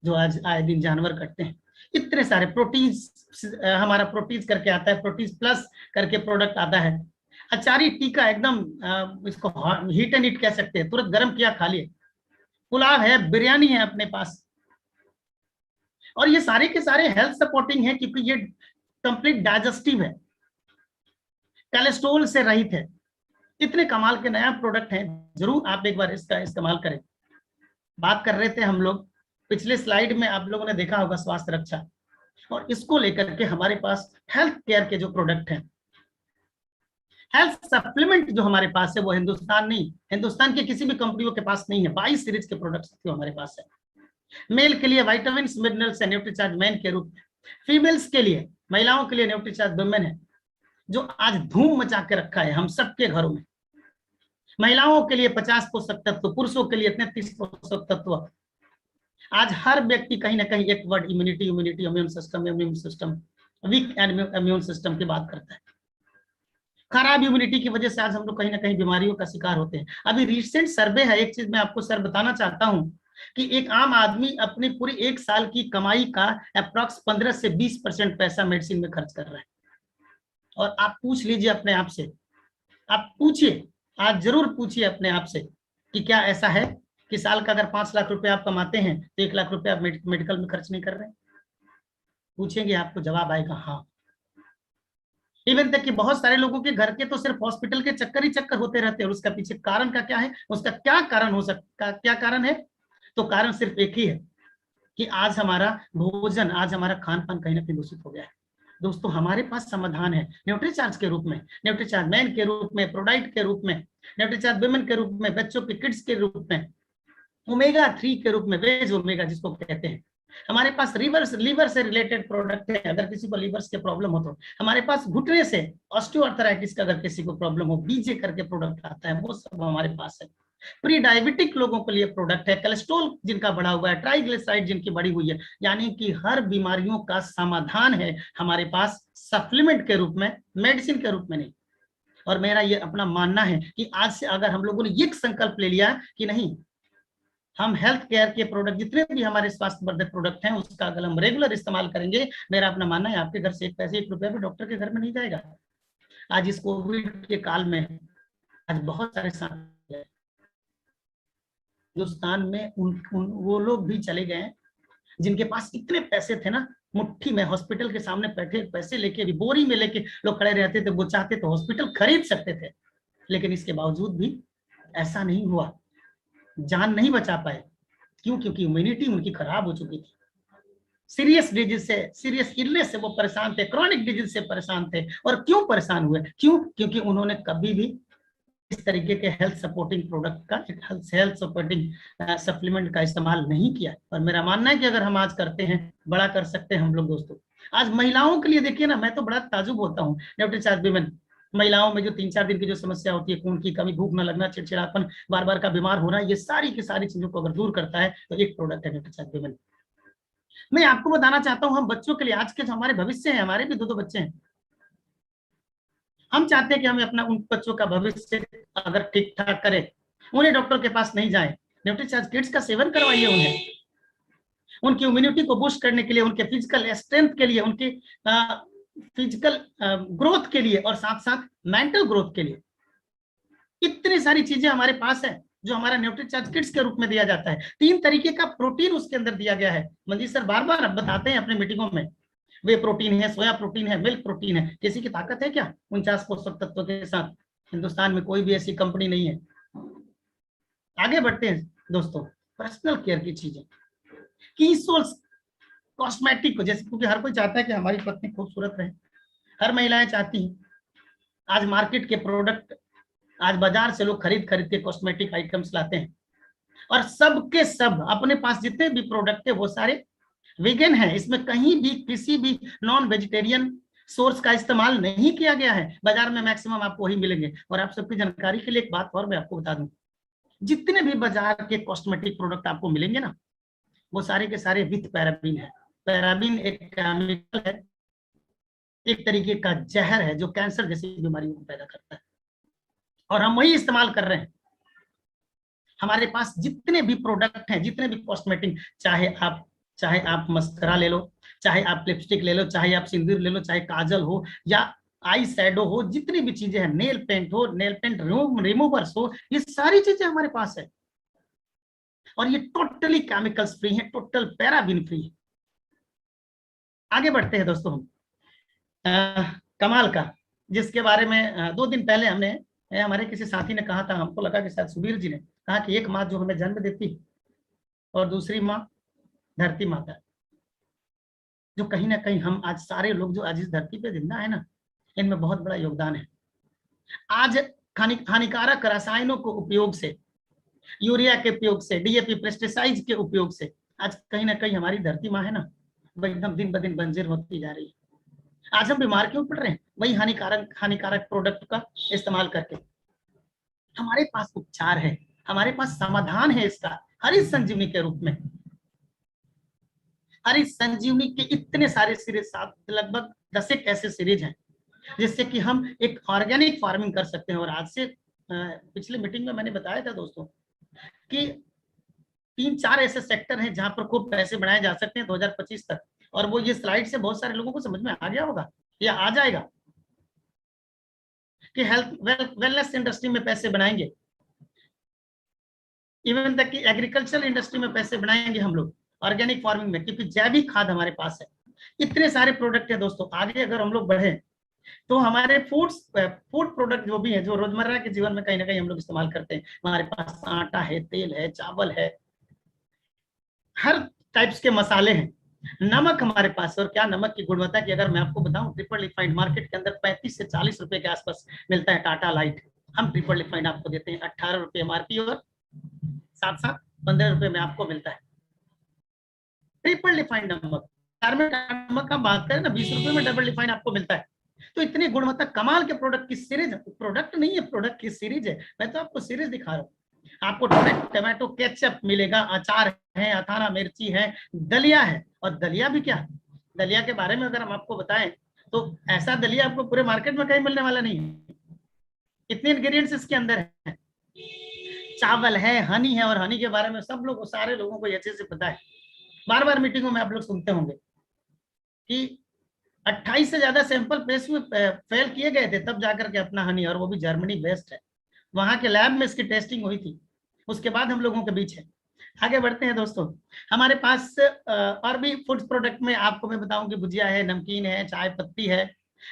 जो आज आए दिन जानवर कटते हैं, इतने सारे प्रोटीन, हमारा प्रोटीन करके आता है, प्रोटीन प्लस करके प्रोडक्ट आता है। अचारी टीका एकदम इसको हीट एंड ईट कह सकते हैं, तुरंत गर्म किया खा लिए। पुलाव है, बिरयानी है अपने पास, और ये सारे के सारे हेल्थ सपोर्टिंग है क्योंकि ये कंप्लीट डाइजेस्टिव है, कोलेस्ट्रॉल से रहित है। इतने कमाल के नया प्रोडक्ट हैं, जरूर आप एक बार इसका इस्तेमाल करें। बात कर रहे थे हम लोग, पिछले स्लाइड में आप लोगों ने देखा होगा स्वास्थ्य रक्षा, और इसको लेकर के हमारे पास हेल्थ केयर के जो प्रोडक्ट हैं, हेल्थ सप्लीमेंट जो हमारे पास है, वो हिंदुस्तान नहीं, हिंदुस्तान के किसी भी कंपनियों के पास नहीं है। 22 सीरीज के प्रोडक्ट्स जो हमारे पास है। मेल के लिए वाइटामिन मिनरल्स है न्यूट्रीचार्ज मैन के रूप में, फीमेल्स के लिए, महिलाओं के लिए न्यूट्रीचार्ज वुमेन है, जो आज धूम मचा के रखा है हम सबके घरों में। महिलाओं के लिए 50 पोषक तत्व, पुरुषों के लिए 33 पोषक तत्व। आज हर व्यक्ति कहीं ना कहीं एक word immunity immunity immune system weak immune system की बात करता है। खराब इम्यूनिटी की वजह से आज हम लोग कहीं ना कहीं बीमारियों का शिकार होते हैं। अभी रिसेंट सर्वे है, एक चीज मैं आपको सर बताना चाहता हूं कि एक आम आदमी अपनी पूरी 1 साल की कमाई का अप्रॉक्स 15 से 20% पैसा मेडिसिन में खर्च कर रहा है। और आप पूछ लीजिए अपने आप से, आप पूछिए, आज जरूर पूछिए अपने आप से कि क्या ऐसा है कि साल का अगर 5 लाख रुपए आप कमाते हैं तो 1 लाख रुपए आप मेडिकल में खर्च नहीं कर रहे हैं? पूछेंगे, आपको जवाब आएगा हाँ। इवन तक कि बहुत सारे लोगों के घर के तो सिर्फ हॉस्पिटल के चक्कर ही चक्कर होते रहते हैं, और उसका पीछे कारण का क्या है, उसका क्या कारण हो सकता, क्या कारण है? तो कारण सिर्फ एक ही है कि आज हमारा भोजन, आज हमारा खान पान कहीं ना कहीं दूषित हो गया है। दोस्तों हमारे पास समाधान है न्यूट्रीचार्ज के रूप में, न्यूट्रीचार्ज मैन के रूप में, प्रोडाइट के रूप में, न्यूट्रीचार्ज वुमेन के रूप में, बच्चों के किड्स के रूप में, ओमेगा 3 के रूप में, वेज ओमेगा जिसको कहते हैं। हमारे पास लीवर से रिलेटेड प्रोडक्ट है, अगर किसी को लीवर के प्रॉब्लम हो तो हमारे पास घुटने से ऑस्टियोआर्थराइटिस का अगर किसी को प्रॉब्लम हो, बीजे करके प्रोडक्ट आता है, वो सब हमारे पास है। प्री डायबिटिक लोगों के लिए प्रोडक्ट है, कोलेस्ट्रॉल जिनका बढ़ा हुआ है, ट्राइग्लिसराइड जिनकी बढ़ी हुई है, यानी कि हर बीमारियों का समाधान है हमारे पास सप्लीमेंट के रूप में, मेडिसिन के रूप में नहीं। और मेरा ये अपना मानना है कि आज से अगर हम लोगों ने ये संकल्प ले लिया कि नहीं, हम हेल्थ केयर के प्रोडक्ट जितने भी हमारे स्वास्थ्य वर्धक प्रोडक्ट हैं उसका अगर हम रेगुलर इस्तेमाल करेंगे, मेरा अपना मानना है आपके घर से एक पैसे 1 रुपया भी डॉक्टर के घर में नहीं जाएगा। आज इस कोविड के काल में आज बहुत सारे हिंदुस्तान में वो लोग भी चले गए जिनके पास इतने पैसे थे ना, मुट्ठी में हॉस्पिटल के सामने बैठे पैसे लेके भी बोरी में लेके लोग खड़े रहते थे। वो चाहते तो हॉस्पिटल खरीद सकते थे, लेकिन इसके बावजूद भी ऐसा नहीं हुआ, जान नहीं बचा पाए। क्यों? क्योंकि इम्यूनिटी उनकी खराब हो चुकी थी। सीरियस डिजीज से, सीरियस इलनेस से वो परेशान थे, क्रॉनिक डिजीज से परेशान थे। और क्यों परेशान हुए? क्यों? क्योंकि उन्होंने कभी भी इस तरीके के हेल्थ सपोर्टिंग प्रोडक्ट का, हेल्थ सपोर्टिंग सप्लीमेंट का इस्तेमाल नहीं किया। और मेरा मानना है कि अगर हम आज करते हैं, बड़ा कर सकते हैं हम लोग। दोस्तों आज महिलाओं के लिए देखिए ना, मैं तो बड़ा ताजुब होता हूँ। न्यूट्रीचार्ज विमेन, महिलाओं में जो 3-4 दिन की जो समस्या होती है, खून की कमी, भूख न लगना, चिड़चिड़ापन, बार बार का बीमार होना, ये सारी की सारी चीजों को अगर दूर करता है तो एक प्रोडक्ट है न्यूट्रीचार्ज विमेन। मैं आपको बताना चाहता हूँ, हम बच्चों के लिए, आज के जो हमारे भविष्य है, हमारे भी 2 बच्चे हैं, हम चाहते हैं कि हमें अपना उन बच्चों का भविष्य अगर ठीक ठाक करें, उन्हें डॉक्टर के पास नहीं जाए, न्यूट्रीचार्ज किड्स का सेवन करवाइए उन्हें, उनकी इम्यूनिटी को बूस्ट करने के लिए, उनके फिजिकल स्ट्रेंथ के लिए, उनके फिजिकल ग्रोथ के लिए और साथ साथ मेंटल ग्रोथ के लिए। इतनी सारी चीजें हमारे पास है जो हमारा न्यूट्रीचार्ज किड्स के रूप में दिया जाता है। 3 तरीके का प्रोटीन उसके अंदर दिया गया है। मंजीत सर बार बार बताते हैं अपने मीटिंगों में, वे प्रोटीन है, सोया प्रोटीन है, मिल्क प्रोटीन है। किसी की ताकत है क्या 49 पोषक तत्वों के साथ? हिंदुस्तान में कोई भी ऐसी कंपनी नहीं है। आगे बढ़ते हैं दोस्तों, पर्सनल केयर की चीजें, कीसोल्स कॉस्मेटिक को, जैसे क्योंकि हर कोई चाहता है कि हमारी पत्नी खूबसूरत रहे, हर महिलाएं चाहती हैं। आज मार्केट के प्रोडक्ट, आज बाजार से लोग खरीद खरीद के कॉस्मेटिक आइटम्स लाते हैं, और सबके सब अपने पास जितने भी प्रोडक्ट है वो सारे वेगन है। इसमें कहीं भी किसी भी नॉन वेजिटेरियन सोर्स का इस्तेमाल नहीं किया गया है। बाजार में मैक्सिमम आपको वही मिलेंगे। और आप सबकी जानकारी के लिए एक बात और मैं आपको बता दूं, जितने भी बाजार के कॉस्मेटिक प्रोडक्ट आपको मिलेंगे ना, वो सारे के सारे विथ पैराबीन है। पैराबीन एक केमिकल है, एक तरीके का जहर है जो कैंसर जैसी बीमारियों को पैदा करता है, और हम वही इस्तेमाल कर रहे हैं। हमारे पास जितने भी प्रोडक्ट हैं, जितने भी कॉस्मेटिक, चाहे आप मस्करा ले लो, चाहे आप लिपस्टिक ले लो, चाहे आप सिंदूर ले लो, चाहे काजल हो या आई शैडो हो, जितनी भी चीजें हैं, नेल पेंट हो, नेल पेंट रिमूवर्स हो, ये सारी चीजें हमारे पास है। और ये टोटली केमिकल्स फ्री है, टोटल पैराबीन फ्री है। आगे बढ़ते हैं दोस्तों, हम कमाल का, जिसके बारे में 2 दिन पहले हमने, हमारे किसी साथी ने कहा था, हमको लगा कि शायद सुबीर जी ने कहा कि एक माँ जो हमें जन्म देती और दूसरी माँ धरती माता, जो कहीं ना कहीं हम आज सारे लोग जो आज इस धरती पे जिंदा है ना, इनमें बहुत बड़ा योगदान है। आज हानिकारक रसायनों के उपयोग से, यूरिया के उपयोग से, डीएपी पेस्टिसाइड के उपयोग से आज कहीं ना कहीं हमारी धरती माँ है ना, वो एकदम दिन ब दिन बंजर होती जा रही है। आज हम बीमार क्यों पड़ रहे हैं? वही हानिकारक प्रोडक्ट का इस्तेमाल करके। हमारे पास उपचार है, हमारे पास समाधान है इसका, हरित संजीवनी के रूप में। हरित संजीवनी के इतने सारे सीरीज, लगभग 10 ऐसे सीरीज हैं जिससे कि हम एक ऑर्गेनिक फार्मिंग कर सकते हैं। और आज से पिछले मीटिंग में मैंने बताया था दोस्तों कि 3-4 ऐसे सेक्टर हैं जहां पर खूब पैसे बनाए जा सकते हैं 2025 तक। और वो ये स्लाइड से बहुत सारे लोगों को समझ में आ गया होगा या आ जाएगा कि हेल्थ वेलनेस इंडस्ट्री में पैसे बनाएंगे, इवन तक कि एग्रीकल्चर इंडस्ट्री में पैसे बनाएंगे हम लोग, ऑर्गेनिक फार्मिंग में, क्योंकि जैविक खाद हमारे पास है। इतने सारे प्रोडक्ट है दोस्तों। आगे अगर हम लोग बढ़े तो हमारे फूड प्रोडक्ट जो भी है, जो रोजमर्रा के जीवन में कहीं ना कहीं हम लोग इस्तेमाल करते हैं, हमारे पास आटा है, तेल है, चावल है, हर टाइप्स के मसाले हैं, नमक हमारे पास। और क्या नमक की गुणवत्ता की अगर मैं आपको बताऊं, ट्रिपल रिफाइंड मार्केट के अंदर 35 से 40 रुपए के आसपास मिलता है टाटा लाइट। हम ट्रिपल रिफाइंड आपको देते हैं 18 रुपए एमआरपी, और साथ साथ 15 रुपए में आपको मिलता है ट्रिपल रिफाइंड नमक। नमक का बात करें ना, 20 रुपए में डबल रिफाइंड आपको मिलता है। तो इतनी गुणवत्ता कमाल के प्रोडक्ट की सीरीज, प्रोडक्ट नहीं है, प्रोडक्ट की सीरीज है। मैं तो आपको सीरीज दिखा रहा हूँ। आपको टमाटो केचप मिलेगा, अचार है, अथाना मिर्ची है, दलिया है। और दलिया भी क्या, दलिया के बारे में अगर हम आपको बताएं तो ऐसा दलिया आपको पूरे मार्केट में कहीं मिलने वाला नहीं है, इतने इंग्रेडिएंट्स इसके अंदर है। चावल है, हनी है, और हनी के बारे में सब लोग, सारे लोगों को अच्छे से पता है। बार बार मीटिंगों में आप लोग सुनते होंगे कि 28 से ज्यादा सैंपल प्रेस में फेल किए गए थे, तब जाकर के अपना हनी, और वो भी जर्मनी बेस्ड है, वहां के लैब में इसकी टेस्टिंग हुई थी, उसके बाद हम लोगों के बीच है। आगे बढ़ते हैं दोस्तों, हमारे पास और भी फूड प्रोडक्ट में आपको मैं बताऊं कि भुजिया है, नमकीन है, चाय पत्ती है,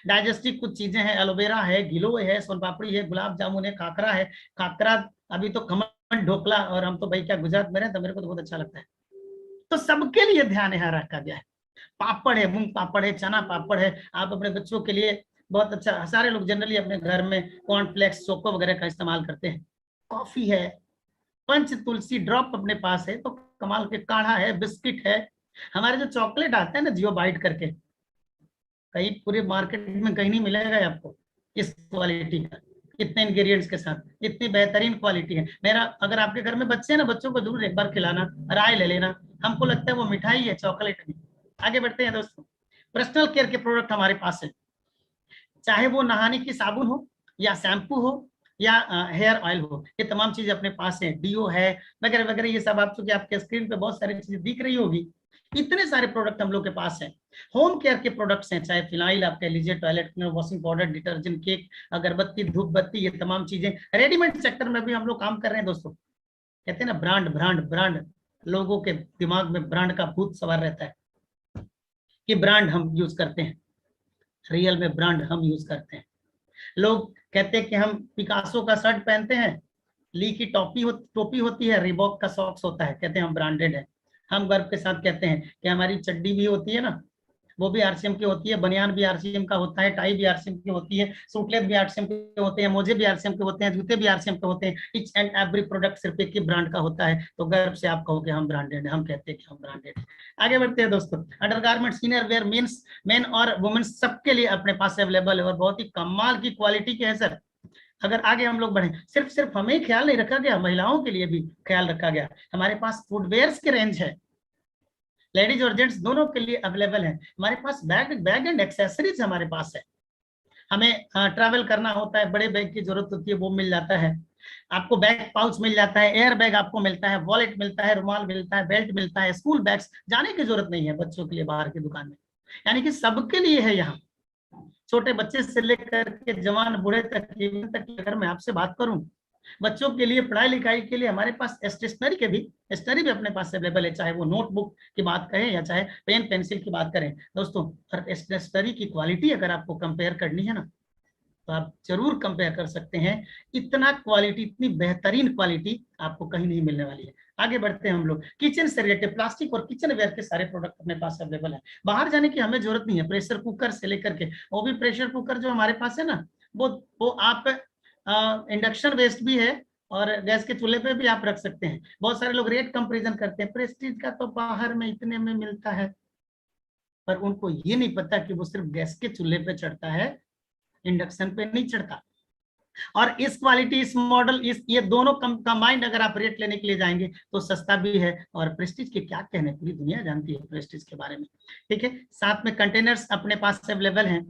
डाइजेस्टिव कुछ चीजें हैं, एलोवेरा है, गिलोय है, सोन पापड़ी है, गुलाब जामुन है, खाकरा है। खाकरा, अभी तो खमन ढोकला, और हम तो भाई क्या गुजरात में रहे, तो मेरे को तो बहुत अच्छा लगता है। तो सबके लिए ध्यान यहाँ रखा गया है। पापड़ है, मूंग पापड़ है, चना पापड़ है। आप अपने बच्चों के लिए बहुत अच्छा, सारे लोग जनरली अपने घर में कॉर्नफ्लेक्स, चोको वगैरह का इस्तेमाल करते हैं। कॉफी है, पंच तुलसी ड्रॉप अपने पास है, तो कमाल के काढ़ा है, बिस्किट है। हमारे जो चॉकलेट आता है ना जियो बाइट करके, कहीं पूरे मार्केट में कहीं नहीं मिलेगा आपको इस क्वालिटी का, इतने इंग्रेडिएंट्स के साथ, इतनी बेहतरीन क्वालिटी है। मेरा, अगर आपके घर में बच्चे हैं ना, बच्चों को जरूर एक बार खिलाना, राय ले लेना, हमको लगता है वो मिठाई है, चॉकलेट नहीं। आगे बढ़ते हैं दोस्तों, पर्सनल केयर के प्रोडक्ट हमारे पास है। चाहे वो नहाने की साबुन हो या शैम्पू हो या हेयर ऑयल हो, ये तमाम चीजें अपने पास है, डीओ है वगैरह वगैरह, ये सब आप चूंकि आपके स्क्रीन पे बहुत सारी चीजें दिख रही होगी, इतने सारे प्रोडक्ट हम लोग के पास हैं। होम केयर के प्रोडक्ट्स हैं, चाहे फिनाइल आप कह लीजिए, toilet cleaner, washing powder, detergent, cake, अगरबत्ती, धूप बत्ती, ये तमाम चीजें। रेडीमेड सेक्टर में भी हम लोग काम कर रहे हैं दोस्तों। कहते हैं ना ब्रांड ब्रांड ब्रांड, लोगों के दिमाग में ब्रांड का भूत सवार रहता है कि ब्रांड हम यूज करते हैं, रियल में ब्रांड हम यूज करते हैं। लोग कहते हैं कि हम पिकासो का शर्ट पहनते हैं, ली की टोपी होती है, रिबॉक का सॉक्स होता है, कहते हैं हम ब्रांडेड है। हम गर्व के साथ कहते हैं कि हमारी चड्डी भी होती है ना, वो भी आरसीएम की होती है, बनियान भी आरसीएम का होता है, टाई भी आरसीएम की होती है, सूटलेस भी आरसीएम के होते हैं, मोजे भी आरसीएम के होते हैं, जूते भी आरसीएम के होते हैं। इच एंड एवरी प्रोडक्ट सिर्फ एक ही ब्रांड का होता है, तो गर्व से आप कहो कि हम ब्रांडेड है, हम कहते हैं कि हम ब्रांडेड है। आगे बढ़ते हैं दोस्तों। Undergarments, inner wear, means main और वुमेन्स सबके लिए अपने पास अवेलेबल है और बहुत ही कमाल की क्वालिटी के है सर। अगर आगे हम लोग बढ़े, सिर्फ हमें ख्याल नहीं रखा गया, महिलाओं के लिए भी ख्याल रखा गया। हमारे पास फुटवेयर्स के रेंज है, लेडीज और जेंट्स दोनों के लिए अवेलेबल है। हमारे पास बैग एंड एक्सेसरीज हमारे पास है। हमें ट्रैवल करना होता है, बड़े बैग की जरूरत होती है, वो मिल जाता है आपको। बैग पाउच मिल जाता है, एयर बैग आपको मिलता है, वॉलेट मिलता है, रुमाल मिलता है, बेल्ट मिलता है, स्कूल बैग्स, जाने की जरूरत नहीं है बच्चों के लिए बाहर की दुकान में, यानी कि सबके लिए है यहाँ। छोटे बच्चे से लेकर के जवान बूढ़े तक, इवन तक अगर मैं आपसे बात करूं, बच्चों के लिए पढ़ाई लिखाई के लिए हमारे पास स्टेशनरी भी अपने पास अवेलेबल है, चाहे वो नोटबुक की बात करें या चाहे पेन पेंसिल की बात करें दोस्तों। और स्टेशनरी की क्वालिटी अगर आपको कंपेयर करनी है ना, तो आप जरूर कंपेयर कर सकते हैं। इतना क्वालिटी, इतनी बेहतरीन क्वालिटी आपको कहीं नहीं मिलने वाली है। आगे बढ़ते हैं हम लोग। किचन से रिलेटेड प्लास्टिक और किचन वेयर के सारे प्रोडक्ट अपने पास अवेलेबल है। बाहर जाने की हमें जरूरत नहीं है, प्रेशर कुकर से लेकर के, वो भी प्रेशर कुकर जो हमारे पास है ना, वो आप इंडक्शन बेस्ड भी है और गैस के चूल्हे पे भी आप रख सकते हैं। बहुत सारे लोग रेट कंपेरिजन करते हैं, प्रेस्टीज का तो बाहर में इतने में मिलता है, पर उनको ये नहीं पता कि वो सिर्फ गैस के चूल्हे पे चढ़ता है, इंडक्शन पे नहीं चढ़ता। और इस क्वालिटी, इस मॉडल, इस ये दोनों कंबाइंड अगर आप रेट लेने के लिए जाएंगे तो सस्ता भी है। और प्रेस्टीज के क्या कहने, पूरी दुनिया जानती है प्रेस्टीज के बारे में, ठीक है। साथ में कंटेनर्स अपने पास अवेलेबल हैं।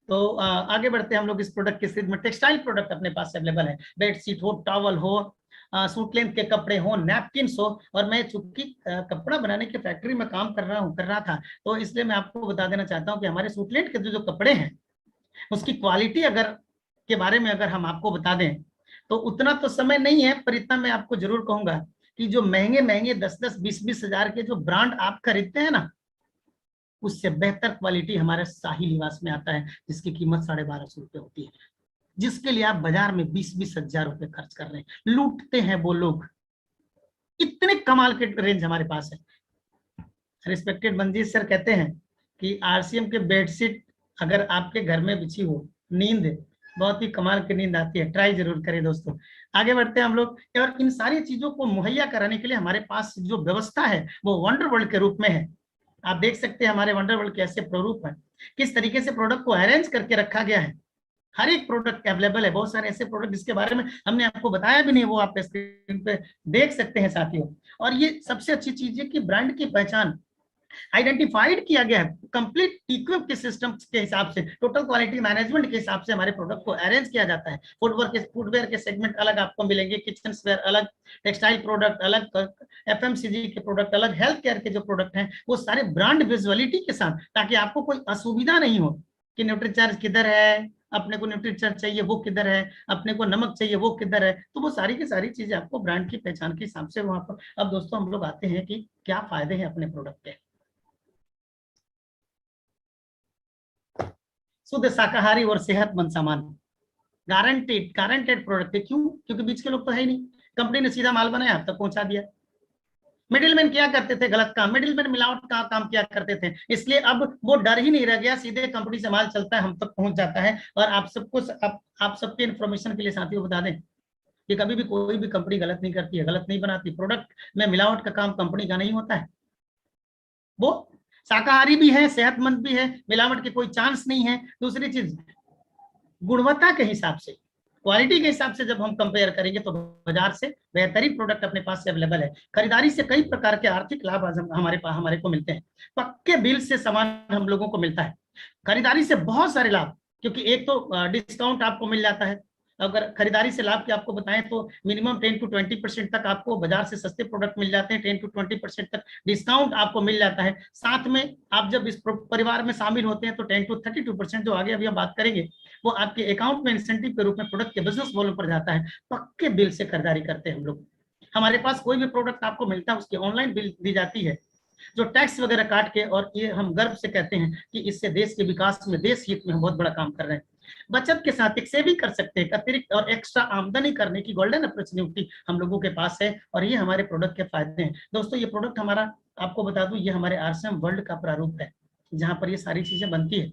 तो आगे बढ़ते हैं हम लोग इस प्रोडक्ट के सीरीज में। टेक्सटाइल प्रोडक्ट अपने पास अवेलेबल है, बेडशीट हो, टॉवल हो, सूट लेंथ के कपड़े हो, नैपकिन हो। और मैं चूंकि कपड़ा बनाने की फैक्ट्री में काम कर रहा था, तो इसलिए मैं आपको बता देना चाहता हूँ कि हमारे सूट लेंथ के जो कपड़े हैं, उसकी क्वालिटी अगर के बारे में अगर हम आपको बता दें, तो उतना तो समय नहीं है, पर इतना मैं आपको जरूर कहूंगा कि जो महंगे महंगे 10-10, 20-20 हजार के जो ब्रांड आप खरीदते हैं ना, उससे बेहतर क्वालिटी हमारे शाही लिबास में आता है, जिसकी कीमत 1250 रुपए होती है, जिसके लिए आप बाजार में 20-20 हजार रुपए खर्च कर रहे हैं। लूटते हैं वो लोग, इतने कमाल के रेंज हमारे पास है। रिस्पेक्टेड मंजीत सर कहते हैं कि आरसीएम के बेडशीट अगर आपके घर में बिछी हो, नींद बहुत ही कमाल की नींद आती है, ट्राई जरूर करें दोस्तों। आगे बढ़ते हैं हम लोग। और इन सारी चीजों को मुहैया कराने के लिए हमारे पास जो व्यवस्था है वो वंडर वर्ल्ड के रूप में है। आप देख सकते हैं हमारे वंडर वर्ल्ड के ऐसे प्रारूप है, किस तरीके से प्रोडक्ट को अरेंज करके रखा गया है। हर एक प्रोडक्ट अवेलेबल है, बहुत सारे ऐसे प्रोडक्ट जिसके बारे में हमने आपको बताया भी नहीं, वो आप स्क्रीन पे देख सकते हैं साथियों। और ये सबसे अच्छी चीज है कि ब्रांड की पहचान आइडेंटिफाइड किया गया है, कंप्लीट इक्विप के सिस्टम के हिसाब से, टोटल क्वालिटी मैनेजमेंट के हिसाब से हमारे प्रोडक्ट को अरेंज किया जाता है। फुटवेयर के सेगमेंट अलग आपको मिलेंगे, किचन वेयर अलग, टेक्सटाइल प्रोडक्ट अलग, एफएमसीजी के प्रोडक्ट अलग, हेल्थ केयर के जो प्रोडक्ट हैं वो सारे ब्रांड विजुअलिटी के साथ, ताकि आपको कोई असुविधा नहीं हो कि न्यूट्रीचार्ज किधर है, अपने को न्यूट्रीचार्ज चाहिए वो किधर है, अपने को नमक चाहिए वो किधर है। तो वो सारी की सारी चीजें आपको ब्रांड की पहचान के हिसाब से वहां पर। अब दोस्तों हम लोग आते हैं कि क्या फायदे हैं अपने प्रोडक्ट के। शुद्ध शाकाहारी और सेहतमंद सामान, गारंटेड प्रोडक्ट है। क्यों? क्योंकि बीच के लोग तो है ही नहीं, कंपनी ने सीधा माल बनाया, अब तक पहुंचा दिया। मिडिलमैन क्या करते थे? गलत काम, मिडिलमैन मिलावट का काम किया करते थे, इसलिए अब वो डर ही नहीं रह गया, सीधे कंपनी से माल चलता है, हम तक पहुंच जाता है। और आप सबको आप सबके इन्फॉर्मेशन के लिए साथियों बता दें कि कभी भी कोई भी कंपनी गलत नहीं करती है, गलत नहीं बनाती। प्रोडक्ट में मिलावट का काम कंपनी का नहीं होता है। वो शाकाहारी भी है, सेहतमंद भी है, मिलावट के कोई चांस नहीं है। दूसरी चीज, गुणवत्ता के हिसाब से, क्वालिटी के हिसाब से जब हम कंपेयर करेंगे तो बाजार से बेहतरीन प्रोडक्ट अपने पास से अवेलेबल है। खरीदारी से कई प्रकार के आर्थिक लाभ हमारे को मिलते हैं। पक्के बिल से सामान हम लोगों को मिलता है, खरीदारी से बहुत सारे लाभ। क्योंकि एक तो डिस्काउंट आपको मिल जाता है, अगर खरीदारी से लाभ की आपको बताएं तो मिनिमम 10 to 20% तक आपको बाजार से सस्ते प्रोडक्ट मिल जाते हैं, 10 to 20% तक डिस्काउंट आपको मिल जाता है। साथ में आप जब इस परिवार में शामिल होते हैं तो 10 to 32% जो आगे अभी हम बात करेंगे वो आपके अकाउंट में इंसेंटिव के रूप में प्रोडक्ट के बिजनेस वॉल्यूम पर जाता है। पक्के बिल से खरीदारी करते हैं हम लोग। हमारे पास कोई भी प्रोडक्ट आपको मिलता है उसकी ऑनलाइन बिल दी जाती है, जो टैक्स वगैरह काट के, और ये हम गर्व से कहते हैं कि इससे देश के विकास में, देश हित में हम बहुत बड़ा काम कर रहे हैं। बचत के साथ एक सेविंग कर सकते हैं, अतिरिक्त और एक्स्ट्रा आमदनी करने की गोल्डन अपॉर्चुनिटी हम लोगों के पास है, और ये हमारे प्रोडक्ट के फायदे हैं। दोस्तों ये प्रोडक्ट हमारा, आपको बता दूं, ये हमारे आरसीएम वर्ल्ड का प्रारूप है जहां पर ये सारी चीजें बनती है।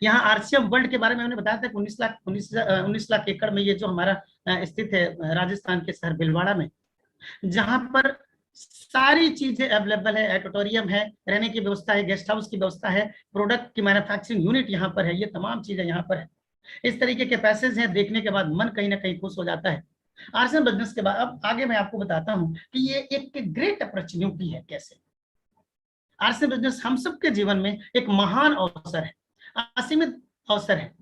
यहाँ आरसीएम वर्ल्ड के बारे में हमने बताया था कि 19 लाख एकड़ में ये जो हमारा स्थित है राजस्थान के शहर भिलवाड़ा में, जहां पर सारी चीजें अवेलेबल है, ऑडिटोरियम है, रहने की व्यवस्था है, गेस्ट हाउस की व्यवस्था है, प्रोडक्ट की मैन्युफैक्चरिंग यूनिट यहाँ पर है, ये तमाम चीजें यहाँ पर है। इस तरीके के पैसेज हैं, देखने के बाद मन कहीं ना कहीं खुश हो जाता है। आरसीएम बिजनेस के बाद अब आगे मैं आपको बताता हूं कि ये एक ग्रेट अपॉर्चुनिटी है। कैसे आरसीएम बिजनेस हम सबके जीवन में एक महान अवसर है, असीमित अवसर है।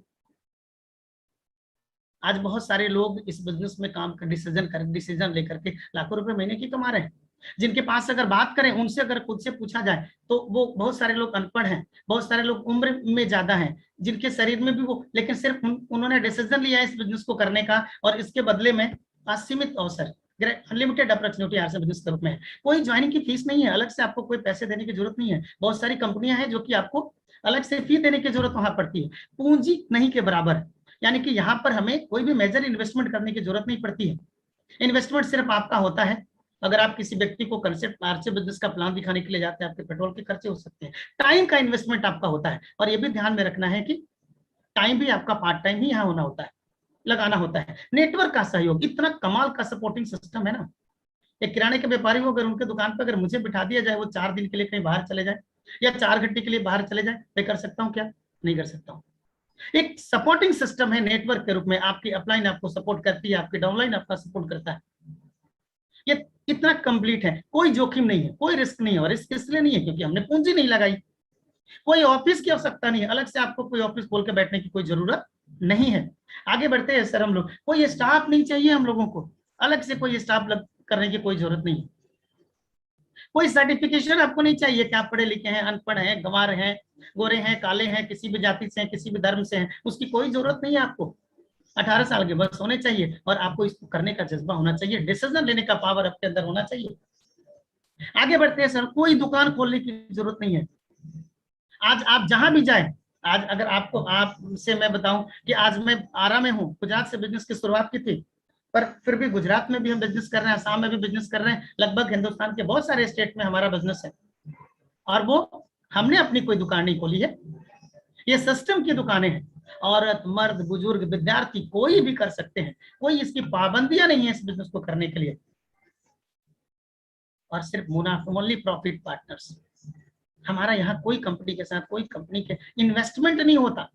आज बहुत सारे लोग इस बिजनेस में काम कर डिसीजन लेकर के लाखों रुपए महीने की कमा रहे हैं। जिनके पास अगर बात करें, उनसे अगर खुद से पूछा जाए तो वो बहुत सारे लोग अनपढ़ हैं, बहुत सारे लोग उम्र में ज्यादा हैं, जिनके शरीर में भी वो, लेकिन सिर्फ उन्होंने डिसीजन लिया इस बिजनेस को करने का, और इसके बदले में असीमित अवसर, अनलिमिटेड अपॉर्चुनिटी आरसीएम बिजनेस के रूप में है। कोई ज्वाइनिंग की फीस नहीं है, अलग से आपको कोई पैसे देने की जरूरत नहीं है। बहुत सारी कंपनियां हैं जो कि आपको अलग से फी देने की जरूरत वहां पड़ती है, पूंजी नहीं के बराबर है। यानी कि यहाँ पर हमें कोई भी मेजर इन्वेस्टमेंट करने की जरूरत नहीं पड़ती है। इन्वेस्टमेंट सिर्फ आपका होता है, अगर आप किसी व्यक्ति को कंसेप्ट आरसीएम बिजनेस का प्लान दिखाने के लिए जाते हैं, आपके पेट्रोल के खर्चे हो सकते हैं, टाइम का इन्वेस्टमेंट आपका होता है। और ये भी ध्यान में रखना है कि टाइम भी आपका पार्ट टाइम ही यहाँ होना होता है, लगाना होता है। नेटवर्क का सहयोग, इतना कमाल का सपोर्टिंग सिस्टम है ना। एक किराने के व्यापारी को अगर उनके दुकान पर अगर मुझे बिठा दिया जाए, वो 4 दिन के लिए कहीं बाहर चले जाए या 4 घंटे के लिए बाहर चले जाए, मैं कर सकता हूँ क्या? नहीं कर सकता हूँ। एक सपोर्टिंग सिस्टम है नेटवर्क के रूप में, आपकी अपलाइन आपको सपोर्ट करती है, आपकी डाउनलाइन आपका सपोर्ट करता है। ये कितना कंप्लीट है, कोई जोखिम नहीं है, कोई रिस्क नहीं है। और रिस्क इसलिए नहीं है क्योंकि हमने पूंजी नहीं लगाई, कोई ऑफिस की आवश्यकता नहीं है, अलग से आपको कोई ऑफिस खोल के बैठने की कोई जरूरत नहीं है। आगे बढ़ते हैं सर हम लोग, कोई स्टाफ नहीं चाहिए हम लोगों को, अलग से कोई स्टाफ करने की कोई जरूरत नहीं है। कोई सर्टिफिकेशन आपको नहीं चाहिए कि आप पढ़े लिखे हैं, अनपढ़ हैं, गंवार हैं, गोरे हैं, काले हैं, किसी भी जाति से हैं, किसी भी धर्म से हैं, उसकी कोई जरूरत नहीं है आपको। 18 साल के बस होने चाहिए और आपको इसको करने का जज्बा होना चाहिए, डिसीजन लेने का पावर आपके अंदर होना चाहिए। आगे बढ़ते हैं सर, कोई दुकान खोलने की जरूरत नहीं है। आज आप जहां भी जाए, आज अगर आपको, आपसे मैं बताऊं कि आज मैं आरा में हूँ, गुजरात से बिजनेस की शुरुआत की थी, पर फिर भी गुजरात में भी हम बिजनेस कर रहे हैं, असम में भी बिजनेस कर रहे हैं, लगभग हिंदुस्तान के बहुत सारे स्टेट में हमारा बिजनेस है। और वो हमने अपनी कोई दुकान नहीं खोली है, ये सिस्टम की दुकानें हैं। औरत, मर्द, बुजुर्ग, विद्यार्थी कोई भी कर सकते हैं, कोई इसकी पाबंदियां नहीं है इस बिजनेस को करने के लिए। और सिर्फ मुनाफा, ओनली प्रॉफिट पार्टनर्स। हमारा यहाँ कोई कंपनी के साथ, कोई कंपनी के इन्वेस्टमेंट नहीं होता,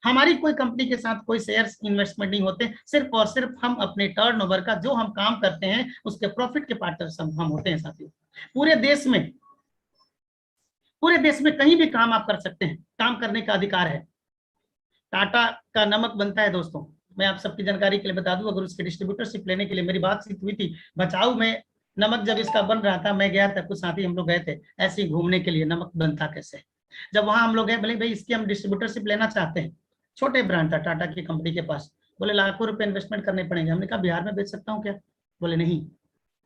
हमारी कोई कंपनी के साथ कोई शेयर्स इन्वेस्टमेंट नहीं होते। सिर्फ और सिर्फ हम अपने टर्नओवर का, जो हम काम करते हैं उसके प्रॉफिट के पार्टनर्स हम होते हैं साथियों। पूरे देश में, पूरे देश में कहीं भी काम आप कर सकते हैं, काम करने का अधिकार है। टाटा का नमक बनता है दोस्तों, मैं आप सबकी जानकारी के लिए बता दूं, अगर उसके डिस्ट्रीब्यूटरशिप लेने के लिए मेरी बातचीत हुई थी बचाऊ में, नमक जब इसका बन रहा था, मैं गया था, कुछ साथी हम लोग गए थे ऐसे ही घूमने के लिए, नमक बनता कैसे। जब वहां हम लोग गए, बोले भाई इसकी हम डिस्ट्रीब्यूटरशिप लेना चाहते हैं, छोटे ब्रांड था टाटा की कंपनी के पास, बोले लाखों रुपए इन्वेस्टमेंट करने पड़ेंगे। हमने कहा बिहार में बेच सकता हूँ क्या? बोले नहीं,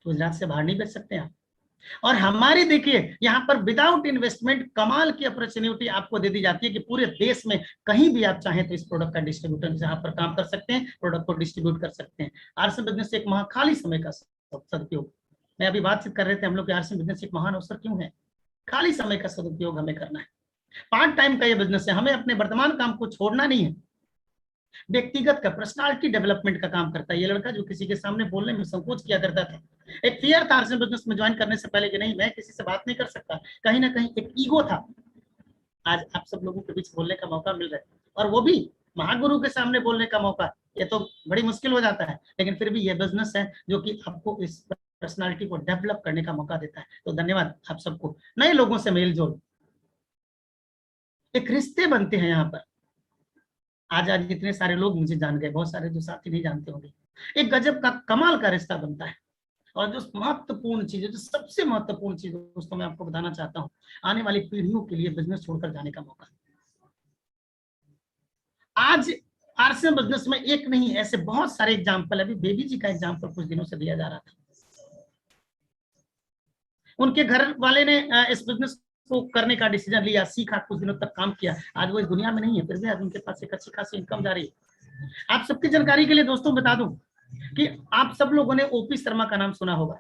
गुजरात से बाहर नहीं बेच सकते आप। और हमारी देखिए यहाँ पर विदाउट इन्वेस्टमेंट कमाल की अपॉर्चुनिटी आपको दे दी जाती है कि पूरे देश में कहीं भी आप चाहें तो इस प्रोडक्ट का डिस्ट्रीब्यूटर जहां पर काम कर सकते हैं, प्रोडक्ट को डिस्ट्रीब्यूट कर सकते हैं। आरसीएम बिजनेस एक खाली समय का सदुपयोग, मैं अभी बातचीत कर रहे थे हम लोग, आरसीएम बिजनेस एक महान अवसर क्यों है? खाली समय का सदुपयोग हमें करना है। पार्ट टाइम का ये बिजनेस है, हमें अपने वर्तमान काम को छोड़ना नहीं है। व्यक्तिगत का, पर्सनालिटी डेवलपमेंट का काम करता है। ये लड़का जो किसी के सामने बोलने में संकोच किया करता था, एक फियर था आरसीएम बिजनेस में ज्वाइन करने से पहले कि नहीं मैं किसी से बात नहीं कर सकता, कहीं ना कहीं एक ईगो था। आज आप सब लोगों के बीच बोलने का मौका मिल रहा है, और वो भी महागुरु के सामने बोलने का मौका, ये तो बड़ी मुश्किल हो जाता है, लेकिन फिर भी ये बिजनेस है जो कि आपको इस पर्सनालिटी को डेवलप करने का मौका देता है। तो धन्यवाद आप सबको। नए लोगों से मेल जोल, एक रिश्ते बनते हैं यहाँ पर, आज आज इतने सारे लोग मुझे जान गए, बहुत सारे जो साथी नहीं जानते होंगे। एक गजब का कमाल का रिश्ता बनता है। और जो महत्वपूर्ण चीज है, जो सबसे महत्वपूर्ण चीज दोस्तों मैं आपको बताना चाहता हूँ, आने वाली पीढ़ियों के लिए बिजनेस छोड़कर जाने का मौका। आज आरसीएम बिजनेस में एक नहीं, ऐसे बहुत सारे एग्जाम्पल, अभी बेबी जी का एग्जाम्पल कुछ दिनों से दिया जा रहा था। उनके घर वाले ने इस बिजनेस को करने का डिसीजन लिया, सीखा, कुछ दिनों तक काम किया, आज वो इस दुनिया में नहीं है, फिर भी आज उनके पास एक अच्छी खासी इनकम जा रही है। आप सबकी जानकारी के लिए दोस्तों बता दूं कि आप सब लोगों ने ओपी शर्मा का नाम सुना होगा।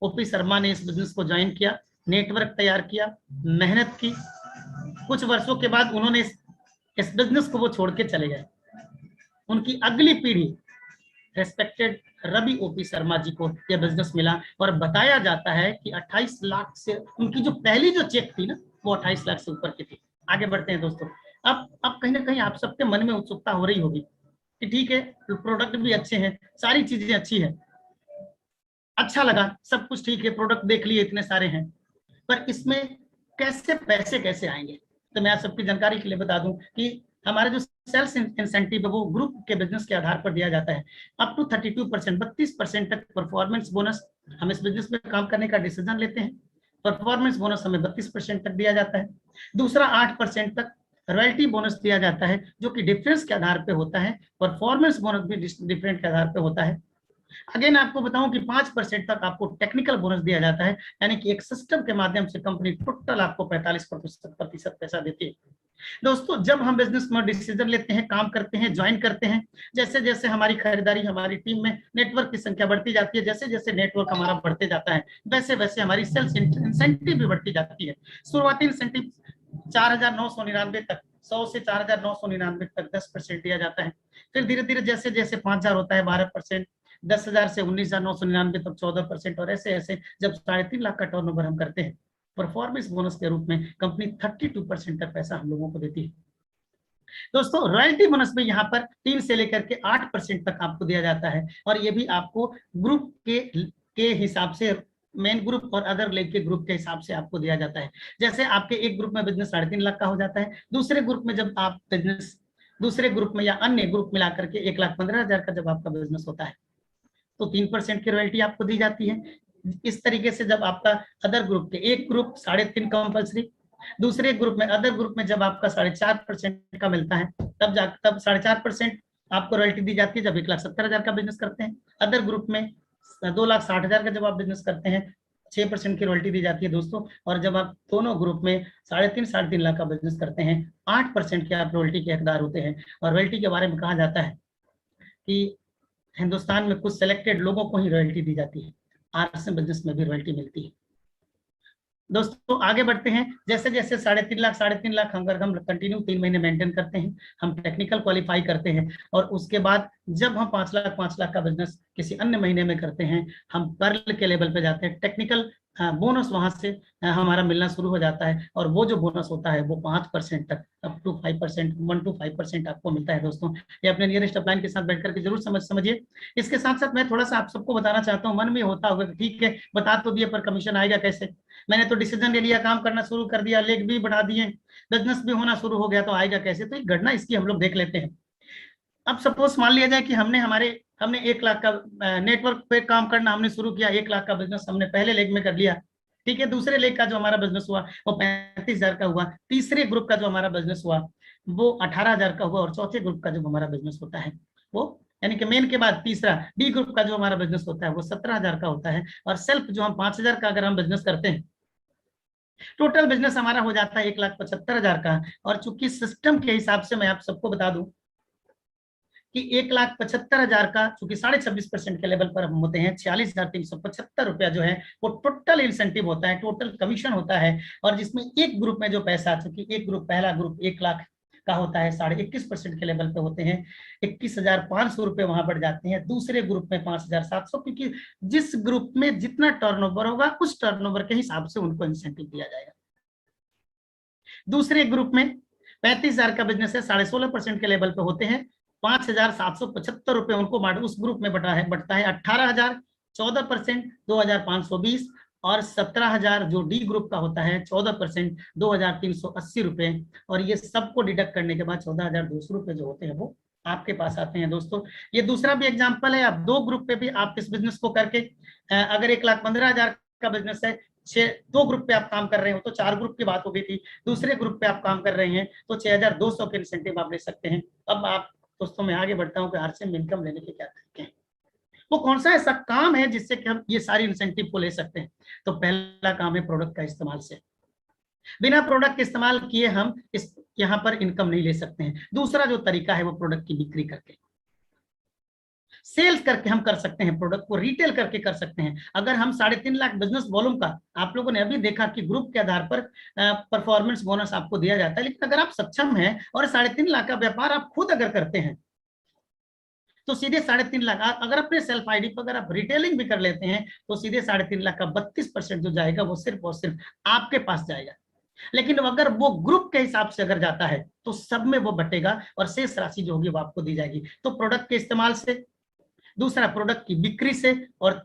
ओपी शर्मा ने इस बिजनेस को ज्वाइन किया, नेटवर्क तैयार किया, मेहनत की, कुछ वर्षों के बाद उन्होंने इस बिजनेस को वो छोड़ के चले गए। उनकी अगली पीढ़ी रेस्पेक्टेड रवि ओपी शर्मा जी को यह बिजनेस मिला, और बताया जाता है कि 28 लाख से उनकी जो पहली जो चेक थी ना, वो 28 लाख से ऊपर की थी। आगे बढ़ते हैं दोस्तों। अब कहीं ना कहीं आप सबके मन में उत्सुकता हो रही होगी कि ठीक है, प्रोडक्ट भी अच्छे हैं, सारी चीजें अच्छी है, अच्छा लगा, सब कुछ ठीक है, प्रोडक्ट देख लिए इतने सारे हैं, पर इसमें कैसे पैसे कैसे आएंगे। तो मैं आप सबकी जानकारी के लिए बता दूं कि हमारे जो सेल्स इंसेंटिव है वो ग्रुप के बिजनेस के आधार पर दिया जाता है। अप टू 32%, 32% तक परफॉर्मेंस बोनस, हम इस बिजनेस में काम करने का डिसीजन लेते हैं, परफॉर्मेंस बोनस हमें 32% तक दिया जाता है। दूसरा 8% तक रॉयल्टी बोनस दिया जाता है, जो कि डिफरेंस के आधार पर होता है, परफॉर्मेंस बोनस भी डिफरेंट के आधार पर होता है। अगेन आपको बताऊं कि 5% तक आपको टेक्निकल बोनस दिया जाता है, यानी कि एक सिस्टम के माध्यम से कंपनी टोटल आपको 45% पैसा देती है। दोस्तों जब हम बिजनेस में डिसीजन लेते हैं, काम करते हैं, ज्वाइन करते हैं, जैसे जैसे हमारी खरीदारी, हमारी टीम में नेटवर्क की संख्या बढ़ती जाती है, जैसे जैसे नेटवर्क हमारा बढ़ते जाता है, वैसे वैसे हमारी सेल्स इंसेंटिव भी बढ़ती जाती है। शुरुआती इंसेंटिव 4,999 तक, 100 से 4,999 तक 10% दिया जाता है। फिर धीरे धीरे जैसे जैसे 5,000 होता है 12%, 10,000 से 19,999 तक 14%, और ऐसे ऐसे जब 3.5 लाख का टर्नओवर हम करते हैं, परफॉर्मेंस बोनस के रूप में कंपनी 32% तक पैसा हम लोगों को देती है। दोस्तों रॉयल्टी बोनस में यहाँ पर 3 से लेकर के 8% तक आपको दिया जाता है, और ये भी आपको ग्रुप के हिसाब से, मेन ग्रुप और अदर लेग के ग्रुप के हिसाब से आपको दिया जाता है। जैसे आपके एक ग्रुप में बिजनेस 3.5 लाख का हो जाता है, दूसरे ग्रुप में जब आप बिजनेस, दूसरे ग्रुप में या अन्य ग्रुप मिलाकर के 1,15,000 का जब आपका बिजनेस होता है, तो 3% की रॉयल्टी आपको दी जाती है। इस तरीके से जब आपका अदर ग्रुप के, एक ग्रुप 3.5 कंपल्सरी, दूसरे ग्रुप में, अदर ग्रुप में जब आपका 4.5% का मिलता है, तब 4.5% आपको रॉयल्टी दी जाती है जब 1,70,000 का बिजनेस करते हैं। अदर ग्रुप में 2,60,000 का जब आप बिजनेस करते हैं, 6% की रॉयल्टी दी जाती है दोस्तों। और जब आप दोनों ग्रुप में 3.5 लाख का बिजनेस करते हैं, 8% के आप रॉयल्टी के हकदार होते हैं। और रॉयल्टी के बारे में कहा जाता है कि हिंदुस्तान में कुछ सिलेक्टेड लोगों को ही रॉयल्टी दी जाती है, आरसीएम बिजनेस में भी रॉयल्टी मिलती है। दोस्तों आगे बढ़ते हैं। जैसे जैसे 3.5 लाख अगर हम कंटिन्यू 3 महीने मेंटेन करते हैं, हम टेक्निकल क्वालिफाई करते हैं, और उसके बाद जब हम 5 लाख का बिजनेस किसी अन्य महीने में करते हैं, हम पर्ल के लेवल पे जाते हैं, टेक्निकल बोनस वहां से हमारा मिलना शुरू हो जाता है, और वो जो बोनस होता है वो 5% तक, अप टू 5%, 1 to 5% आपको मिलता है। दोस्तों ये अपने नियरेस्ट अपलाइन के साथ बैठ करके जरूर समझिए। इसके साथ साथ मैं थोड़ा सा आप सबको बताना चाहता हूँ, मन में होता होगा कि ठीक है बता तो दिए, पर कमीशन आएगा कैसे, मैंने तो डिसीजन ले लिया, काम करना शुरू कर दिया, लेग भी बढ़ा दिए, बिजनेस भी होना शुरू हो गया, तो आएगा कैसे। तो एक घटना इसकी हम लोग देख लेते हैं। अब सपोज मान लिया जाए कि हमने 1 लाख का नेटवर्क पे काम करना हमने शुरू किया, 1 लाख का बिजनेस हमने पहले लेग में कर लिया, ठीक है। दूसरे लेग का जो हमारा बिजनेस हुआ वो 35,000 का हुआ, तीसरे ग्रुप का जो हमारा बिजनेस हुआ वो 18,000 का हुआ, और चौथे ग्रुप का जो हमारा बिजनेस होता है वो, यानी कि मेन के बाद तीसरा डी ग्रुप का जो हमारा बिजनेस होता है वो 17,000 का होता है, और सेल्फ जो हम 5,000 का अगर हम बिजनेस करते हैं, टोटल बिजनेस हमारा हो जाता है 1,75,000 का। और चूंकि सिस्टम के हिसाब से मैं आप सबको बता दूं कि 1,75,000 का चूंकि 26.5% के लेवल पर हम होते हैं, 46,375 रुपया जो है वो टोटल इंसेंटिव होता है, टोटल कमीशन होता है। और जिसमें एक ग्रुप में जो पैसा, चूंकि एक ग्रुप, पहला ग्रुप 1 लाख का होता है, 21.5% के लेवल पे होते हैं, 21,500 रुपये वहां बढ़ जाते हैं। दूसरे ग्रुप में 5,700, क्योंकि जिस ग्रुप में जितना टर्नओवर होगा उस टर्नओवर के हिसाब से उनको इंसेंटिव दिया जाएगा। दूसरे ग्रुप में 35,000 का बिजनेस है, 16.5% के लेवल पे होते हैं, 5,775 रुपये उनको उस ग्रुप में बढ़ता है 18,000, 14%, 2,520, और 17,000 जो डी ग्रुप का होता है 14% 2,380 रुपए, और ये सबको डिडक्ट करने के बाद 14,200 रुपए जो होते हैं वो आपके पास आते हैं दोस्तों। ये दूसरा भी एग्जांपल है, आप दो ग्रुप पे भी आप इस बिजनेस को करके अगर 1,15,000 का बिजनेस है, दो ग्रुप पे आप काम कर रहे हो तो 4 ग्रुप की बात हो गई थी, दूसरे ग्रुप पे आप काम कर रहे हैं तो 6,200 के इंसेंटिव आप ले सकते हैं। अब आप दोस्तों मैं आगे बढ़ता हूँ कि आरसीएम इनकम लेने के क्या तरीके हैं, वो कौन सा ऐसा काम है जिससे कि हम ये सारी इंसेंटिव को ले सकते हैं। तो पहला काम है प्रोडक्ट का इस्तेमाल से, बिना प्रोडक्ट के इस्तेमाल किए हम इस यहाँ पर इनकम नहीं ले सकते हैं। दूसरा जो तरीका है वो प्रोडक्ट की बिक्री करके, सेल्स करके हम कर सकते हैं, प्रोडक्ट को रिटेल करके कर सकते हैं। अगर हम 3.5 लाख बिजनेस वॉल्यूम का, आप लोगों ने अभी देखा कि ग्रुप के आधार पर परफॉर्मेंस बोनस आपको दिया जाता है, लेकिन अगर आप सक्षम हैं और 3.5 लाख का व्यापार आप खुद अगर करते हैं तो सीधे 3.5 लाख, अगर अपने सेल्फ आईडी पर अगर आप रिटेलिंग भी कर लेते हैं तो सीधे 3.5 लाख का 32% जो जाएगा वो सिर्फ और सिर्फ आपके पास जाएगा। लेकिन अगर वो ग्रुप के हिसाब से अगर जाता है तो सब में वो बटेगा और शेष राशि जो होगी वो आपको दी जाएगी। तो प्रोडक्ट के इस्तेमाल से, दूसरा प्रोडक्ट की बिक्री से, और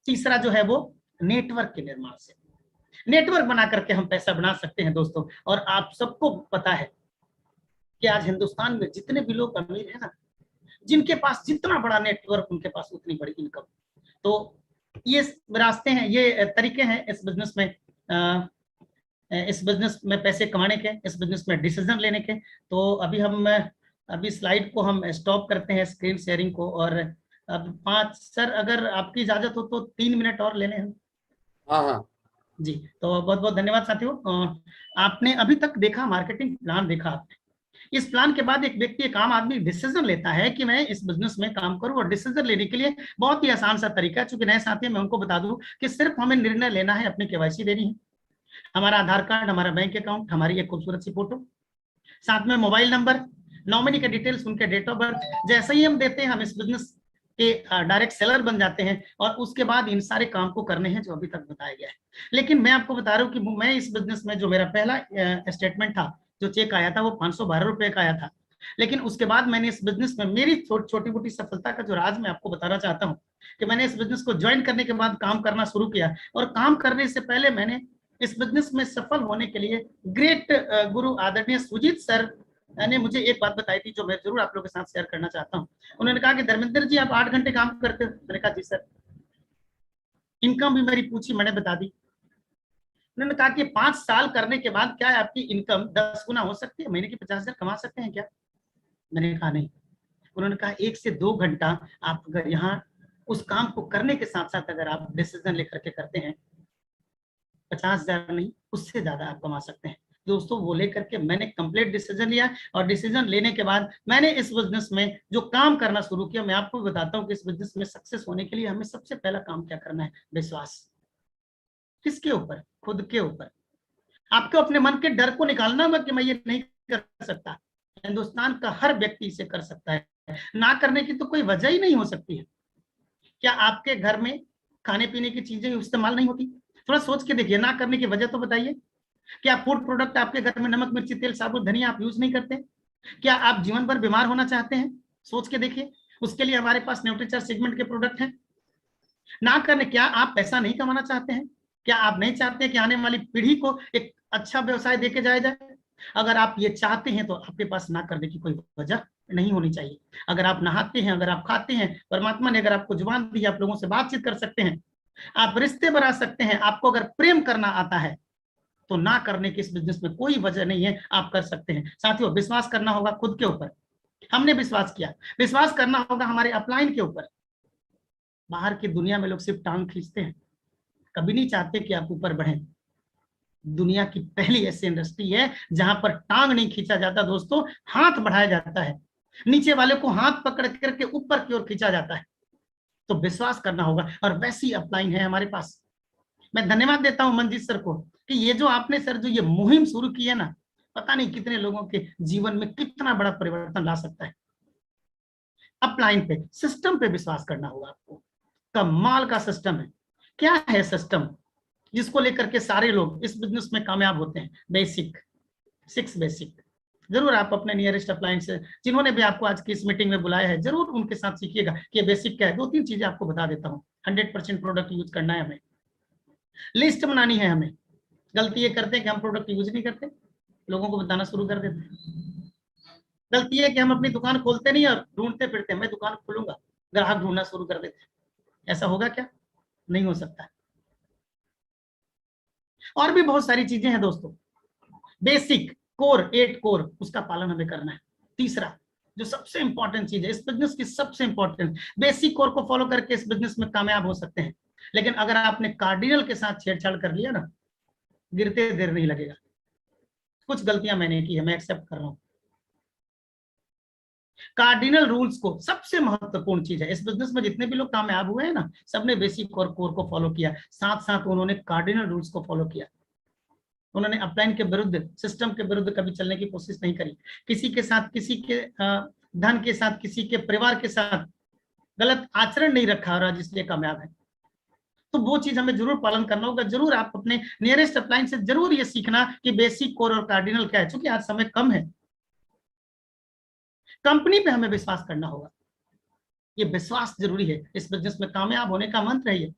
तीसरा जो है वो नेटवर्क के निर्माण से। नेटवर्क बना करके हम पैसा बना सकते हैं दोस्तों। और आप सबको पता है कि आज हिंदुस्तान में जितने भी लोग अमीर हैं ना, जिनके पास जितना बड़ा नेटवर्क उनके पास उतनी बड़ी इनकम। तो ये रास्ते हैं, ये तरीके हैं इस बिजनेस में पैसे कमाने के, इस बिजनेस में डिसीजन लेने के। तो अभी स्लाइड को हम स्टॉप करते हैं, स्क्रीन शेयरिंग को। और अब 5 सर अगर आपकी इजाजत हो तो 3 मिनट और ले लें हम। हाँ हाँ जी, तो बहुत बहुत धन्यवाद साथियों। आपने अभी तक देखा मार्केटिंग प्लान देखा आपने। इस प्लान के बाद एक व्यक्ति, एक आम आदमी डिसीजन लेता है कि मैं इस बिजनेस में काम करूं। और डिसीजन लेने के लिए बहुत ही आसान सा तरीका है, चूंकि नए साथी मैं उनको बता दूं कि सिर्फ हमें निर्णय लेना है, अपनी केवाईसी देनी है, हमारा आधार कार्ड, हमारा बैंक अकाउंट, हमारी एक खूबसूरत सी फोटो, साथ में मोबाइल नंबर, नॉमिनी के डिटेल्स, उनके डेट ऑफ बर्थ। जैसे ही हम देते हैं हम इस बिजनेस के डायरेक्ट सेलर बन जाते हैं। और उसके बाद इन सारे काम को करने हैं जो अभी तक बताया गया है। लेकिन मैं आपको बता रहा हूँ कि मैं इस बिजनेस में, जो मेरा पहला स्टेटमेंट था, जो चेक आया था वो 512 रुपए का आया था। लेकिन उसके बाद मैंने इस बिजनेस में मेरी छोटी मोटी सफलता का जो राज मैं आपको बताना चाहता हूँ कि मैंने इस बिजनेस को ज्वाइन करने के बाद काम करना शुरू किया। और काम करने से पहले मैंने इस बिजनेस में सफल होने के लिए ग्रेट गुरु आदरणीय सुजीत सर ने मुझे एक बात बताई थी जो मैं जरूर आप लोगों के साथ शेयर करना चाहता हूँ। उन्होंने कहा कि धर्मेंद्र जी आप 8 घंटे काम करते हो। मैंने कहा जी सर। इनकम भी मेरी पूछी, मैंने बता दी। उन्होंने कहा कि 5 साल करने के बाद क्या आपकी इनकम 10 गुना हो सकती है, महीने की 50,000 कमा सकते हैं क्या? मैंने कहा नहीं। उन्होंने कहा 1 से 2 घंटा आप अगर यहाँ उस काम को करने के साथ साथ अगर आप डिसीजन लेकर के करते हैं, 50,000 नहीं उससे ज्यादा आप कमा सकते हैं। दोस्तों वो लेकर के मैंने कंप्लीट डिसीजन लिया। और डिसीजन लेने के बाद मैंने इस बिजनेस में जो काम करना शुरू किया, मैं आपको बताता हूँ कि इस बिजनेस में सक्सेस होने के लिए हमें सबसे पहला काम क्या करना है, विश्वास। किसके ऊपर? खुद के ऊपर। आपको अपने मन के डर को निकालना होगा कि मैं ये नहीं कर सकता। हिंदुस्तान का हर व्यक्ति इसे कर सकता है, ना करने की तो कोई वजह ही नहीं हो सकती है। क्या आपके घर में खाने पीने की चीजें इस्तेमाल नहीं होती? थोड़ा सोच के देखिए, ना करने की वजह तो बताइए। क्या फूड प्रोडक्ट आपके घर में नमक मिर्ची तेल साबुन धनिया आप यूज नहीं करते? क्या आप जीवन भर बीमार होना चाहते हैं? सोच के देखिए। उसके लिए हमारे पास न्यूट्रीचर सेगमेंट के प्रोडक्ट हैं। ना करने, क्या आप पैसा नहीं कमाना चाहते हैं? क्या आप नहीं चाहते कि आने वाली पीढ़ी को एक अच्छा व्यवसाय देके जाया जाए? अगर आप ये चाहते हैं तो आपके पास ना करने की कोई वजह नहीं होनी चाहिए। अगर आप नहाते हैं, अगर आप खाते हैं, परमात्मा ने अगर आपको जुबान दी, आप लोगों से बातचीत कर सकते हैं, आप रिश्ते बना सकते हैं, आपको अगर प्रेम करना आता है, तो ना करने की इस बिजनेस में कोई वजह नहीं है, आप कर सकते हैं। साथियों विश्वास करना होगा खुद के ऊपर। हमने विश्वास किया। विश्वास करना होगा हमारे अपलाइन के ऊपर। बाहर की दुनिया में लोग सिर्फ टांग खींचते हैं, कभी नहीं चाहते कि आप ऊपर बढ़ें। दुनिया की पहली ऐसी इंडस्ट्री है जहां पर टांग नहीं खींचा जाता दोस्तों, हाथ बढ़ाया जाता है। नीचे वाले को हाथ पकड़ करके ऊपर की ओर खींचा जाता है। तो विश्वास करना होगा, और वैसी अपलाइन है हमारे पास। मैं धन्यवाद देता हूं मंजीत सर को कि ये जो आपने सर जो ये मुहिम शुरू की है ना, पता नहीं कितने लोगों के जीवन में कितना बड़ा परिवर्तन ला सकता है। अपलाइन पे, सिस्टम पे विश्वास करना होगा आपको। कमाल का सिस्टम है। क्या है सिस्टम जिसको लेकर के सारे लोग इस बिजनेस में कामयाब होते हैं? Basic, 6 basic. जरूर आप अपने नियरेस्ट अप्लायंस जिन्होंने भी आपको आज की इस मीटिंग में बुलाया है, जरूर उनके साथ सीखिएगा कि बेसिक क्या है। 2-3 चीजें आपको बता देता हूँ। 100% प्रोडक्ट यूज करना है हमें, लिस्ट बनानी है हमें। गलती ये करते हैं कि हम प्रोडक्ट यूज नहीं करते, लोगों को बताना शुरू कर देते हैं। गलती है कि हम अपनी दुकान खोलते नहीं और ढूंढते फिरते हैं, मैं दुकान खोलूंगा, ग्राहक ढूंढना शुरू कर देते हैं। ऐसा होगा क्या? नहीं हो सकता। और भी बहुत सारी चीजें हैं दोस्तों। बेसिक कोर 8 कोर, उसका पालन हमें करना है। तीसरा जो सबसे इंपॉर्टेंट चीज है इस बिजनेस की, सबसे इंपॉर्टेंट, बेसिक कोर को फॉलो करके इस बिजनेस में कामयाब हो सकते हैं, लेकिन अगर आपने कार्डिनल के साथ छेड़छाड़ कर लिया ना, गिरते देर नहीं लगेगा। कुछ गलतियां मैंने की है, मैं एक्सेप्ट कर रहा हूं। कार्डिनल रूल्स को सबसे महत्वपूर्ण चीज है इस बिजनेस में। जितने भी लोग कामयाब हुए हैं ना, सबने बेसिक और कोर को फॉलो किया, साथ साथ उन्होंने कार्डिनल रूल्स को फॉलो किया। उन्होंने अपलाइन के विरुद्ध, सिस्टम के विरुद्ध कभी चलने की कोशिश नहीं करी। किसी के साथ, किसी के धन के साथ, किसी के परिवार के साथ गलत आचरण नहीं रखा और आज इसलिए कामयाब है। तो वो चीज हमें जरूर पालन करना होगा। जरूर आप अपने नियरेस्ट अपलाइन से जरूर ये सीखना कि बेसिक कोर और कार्डिनल क्या है। चूंकि आज समय कम है, कंपनी पे हमें विश्वास करना होगा। ये विश्वास जरूरी है इस बिजनेस में कामयाब होने का मंत्र है ये।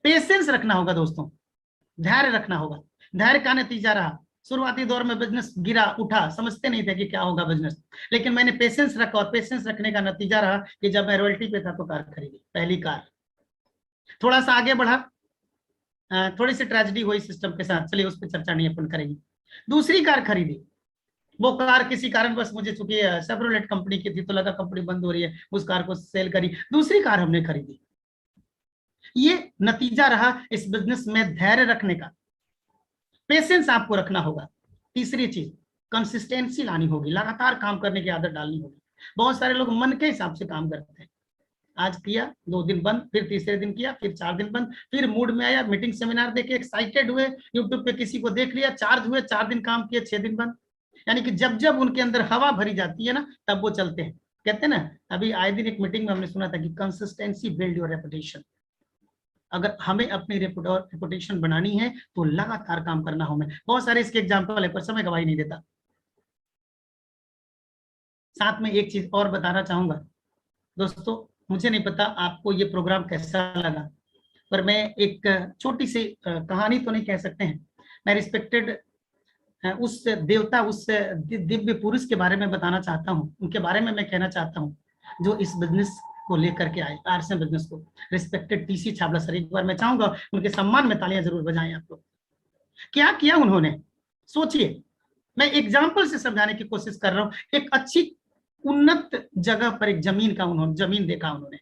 पेशेंस रखना होगा दोस्तों, धैर्य रखना होगा। धैर्य का नतीजा रहा, शुरुआती दौर में बिजनेस गिरा उठा, समझते नहीं थे कि क्या होगा बिजनेस, लेकिन मैंने पेशेंस रखा और पेशेंस रखने का नतीजा रहा कि जब मैं रॉयल्टी पे था तो कार खरीदी, पहली कार। थोड़ा सा आगे बढ़ा, थोड़ी सी ट्रेजेडी हुई सिस्टम के साथ, चलिए उस पर चर्चा नहीं अपन करेंगे। दूसरी कार खरीदी, वो कार किसी कारण बस मुझे, चूंकि सेवरोलेट कंपनी की थी तो लगा कंपनी बंद हो रही है, उस कार को सेल करी, दूसरी कार हमने खरीदी। ये नतीजा रहा इस बिजनेस में धैर्य रखने का। पेशेंस आपको रखना होगा। तीसरी चीज, कंसिस्टेंसी लानी होगी, लगातार काम करने की आदत डालनी होगी। बहुत सारे लोग मन के हिसाब से काम करते हैं, आज किया 2 दिन बंद, फिर तीसरे दिन किया, फिर 4 दिन बंद, फिर मूड में आया, मीटिंग सेमिनार देखे एक्साइटेड हुए, यूट्यूब पे किसी को देख लिया, चार्ज हुए, 4 दिन काम किए, 6 दिन बंद। यानी कि जब जब उनके अंदर हवा भरी जाती है ना, तब वो चलते हैं। कहते हैं ना, अभी आए दिन एक मीटिंग में हमने सुना था कि कंसिस्टेंसी बिल्ड योर रेपुटेशन। अगर हमें अपनी रेपुटेशन बनानी है तो लगातार काम करना हो। हमें बहुत सारे इसके एग्जाम्पल है पर समय गवाही नहीं देता। साथ में एक चीज और बताना चाहूंगा दोस्तों, मुझे नहीं पता आपको ये प्रोग्राम कैसा लगा, पर मैं एक छोटी सी कहानी तो नहीं कह सकते हैं, मैं रिस्पेक्टेड उस देवता, उस दिव्य पुरुष के बारे में बताना चाहता हूँ। उनके बारे में मैं कहना चाहता हूँ जो इस बिजनेस को लेकर के आए, आरसीएम बिजनेस को। रिस्पेक्टेड टीसी छाबड़ा सर, एक बार मैं चाहूंगा उनके सम्मान में तालियां जरूर बजाएं आप लोग। क्या किया उन्होंने, सोचिए। मैं एग्जाम्पल से समझाने की कोशिश कर रहा हूँ। एक अच्छी उन्नत जगह पर एक जमीन का उन्होंने जमीन देखा उन्होंने,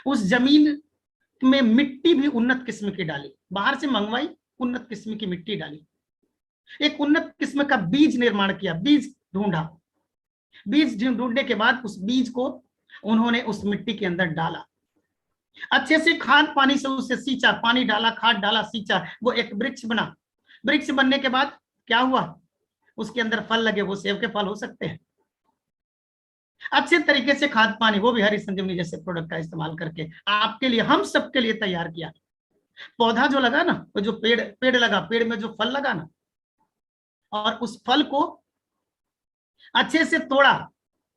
उस जमीन में मिट्टी भी उन्नत किस्म की डाली, बाहर से मंगवाई, उन्नत किस्म की मिट्टी डाली, एक उन्नत किस्म का बीज निर्माण किया, बीज ढूंढा, बीज ढूंढने के बाद उस बीज को उन्होंने उस मिट्टी के अंदर डाला, अच्छे से खाद पानी से उसे सींचा, पानी डाला, खाद डाला, सींचा, वो एक वृक्ष बना। वृक्ष बनने के बाद क्या हुआ, उसके अंदर फल लगे, वो सेब के फल हो सकते हैं। अच्छे तरीके से खाद पानी, वो भी हरी संजीवनी जैसे प्रोडक्ट का इस्तेमाल करके आपके लिए, हम सबके लिए तैयार किया। पौधा जो लगा ना, वो जो पेड़ लगा, पेड़ में जो फल लगा ना, और उस फल को अच्छे से तोड़ा,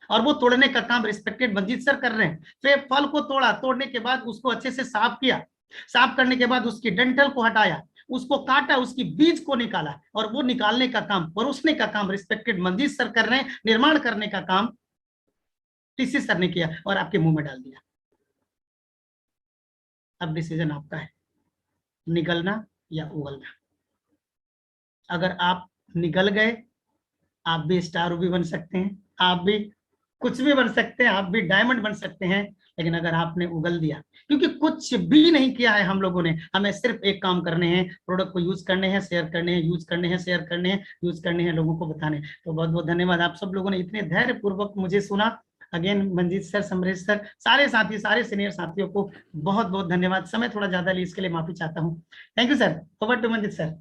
और वो तोड़ने का काम रिस्पेक्टेड मंजीत सर कर रहे हैं। फिर फल को तोड़ा, तोड़ने के बाद उसको अच्छे से साफ किया, साफ करने के बाद उसकी डंठल को हटाया, उसको काटा, उसकी बीज को निकाला, और वो निकालने का काम, परोसने का काम रिस्पेक्टेड मंजीत सर कर रहे हैं। निर्माण करने का काम टीसी सर ने किया और आपके मुंह में डाल दिया। अब डिसीजन आपका है, निगलना या उगलना। अगर आप निकल गए, आप भी स्टार भी बन सकते हैं, आप भी कुछ भी बन सकते हैं, आप भी डायमंड बन सकते हैं। लेकिन अगर आपने उगल दिया, क्योंकि कुछ भी नहीं किया है हम लोगों ने, हमें सिर्फ एक काम करने हैं, प्रोडक्ट को यूज करने हैं, शेयर करने हैं, यूज करने हैं, शेयर करने हैं, यूज करने हैं, लोगों को बताने। तो बहुत बहुत धन्यवाद, आप सब लोगों ने इतने धैर्य पूर्वक मुझे सुना। Again Manjeet sir, Samaresh sir, सारे साथी, सारे सीनियर साथियों को बहुत बहुत धन्यवाद। समय थोड़ा ज्यादा लिया, इसके लिए माफी चाहता हूँ। Thank you sir. Over to Manjeet sir.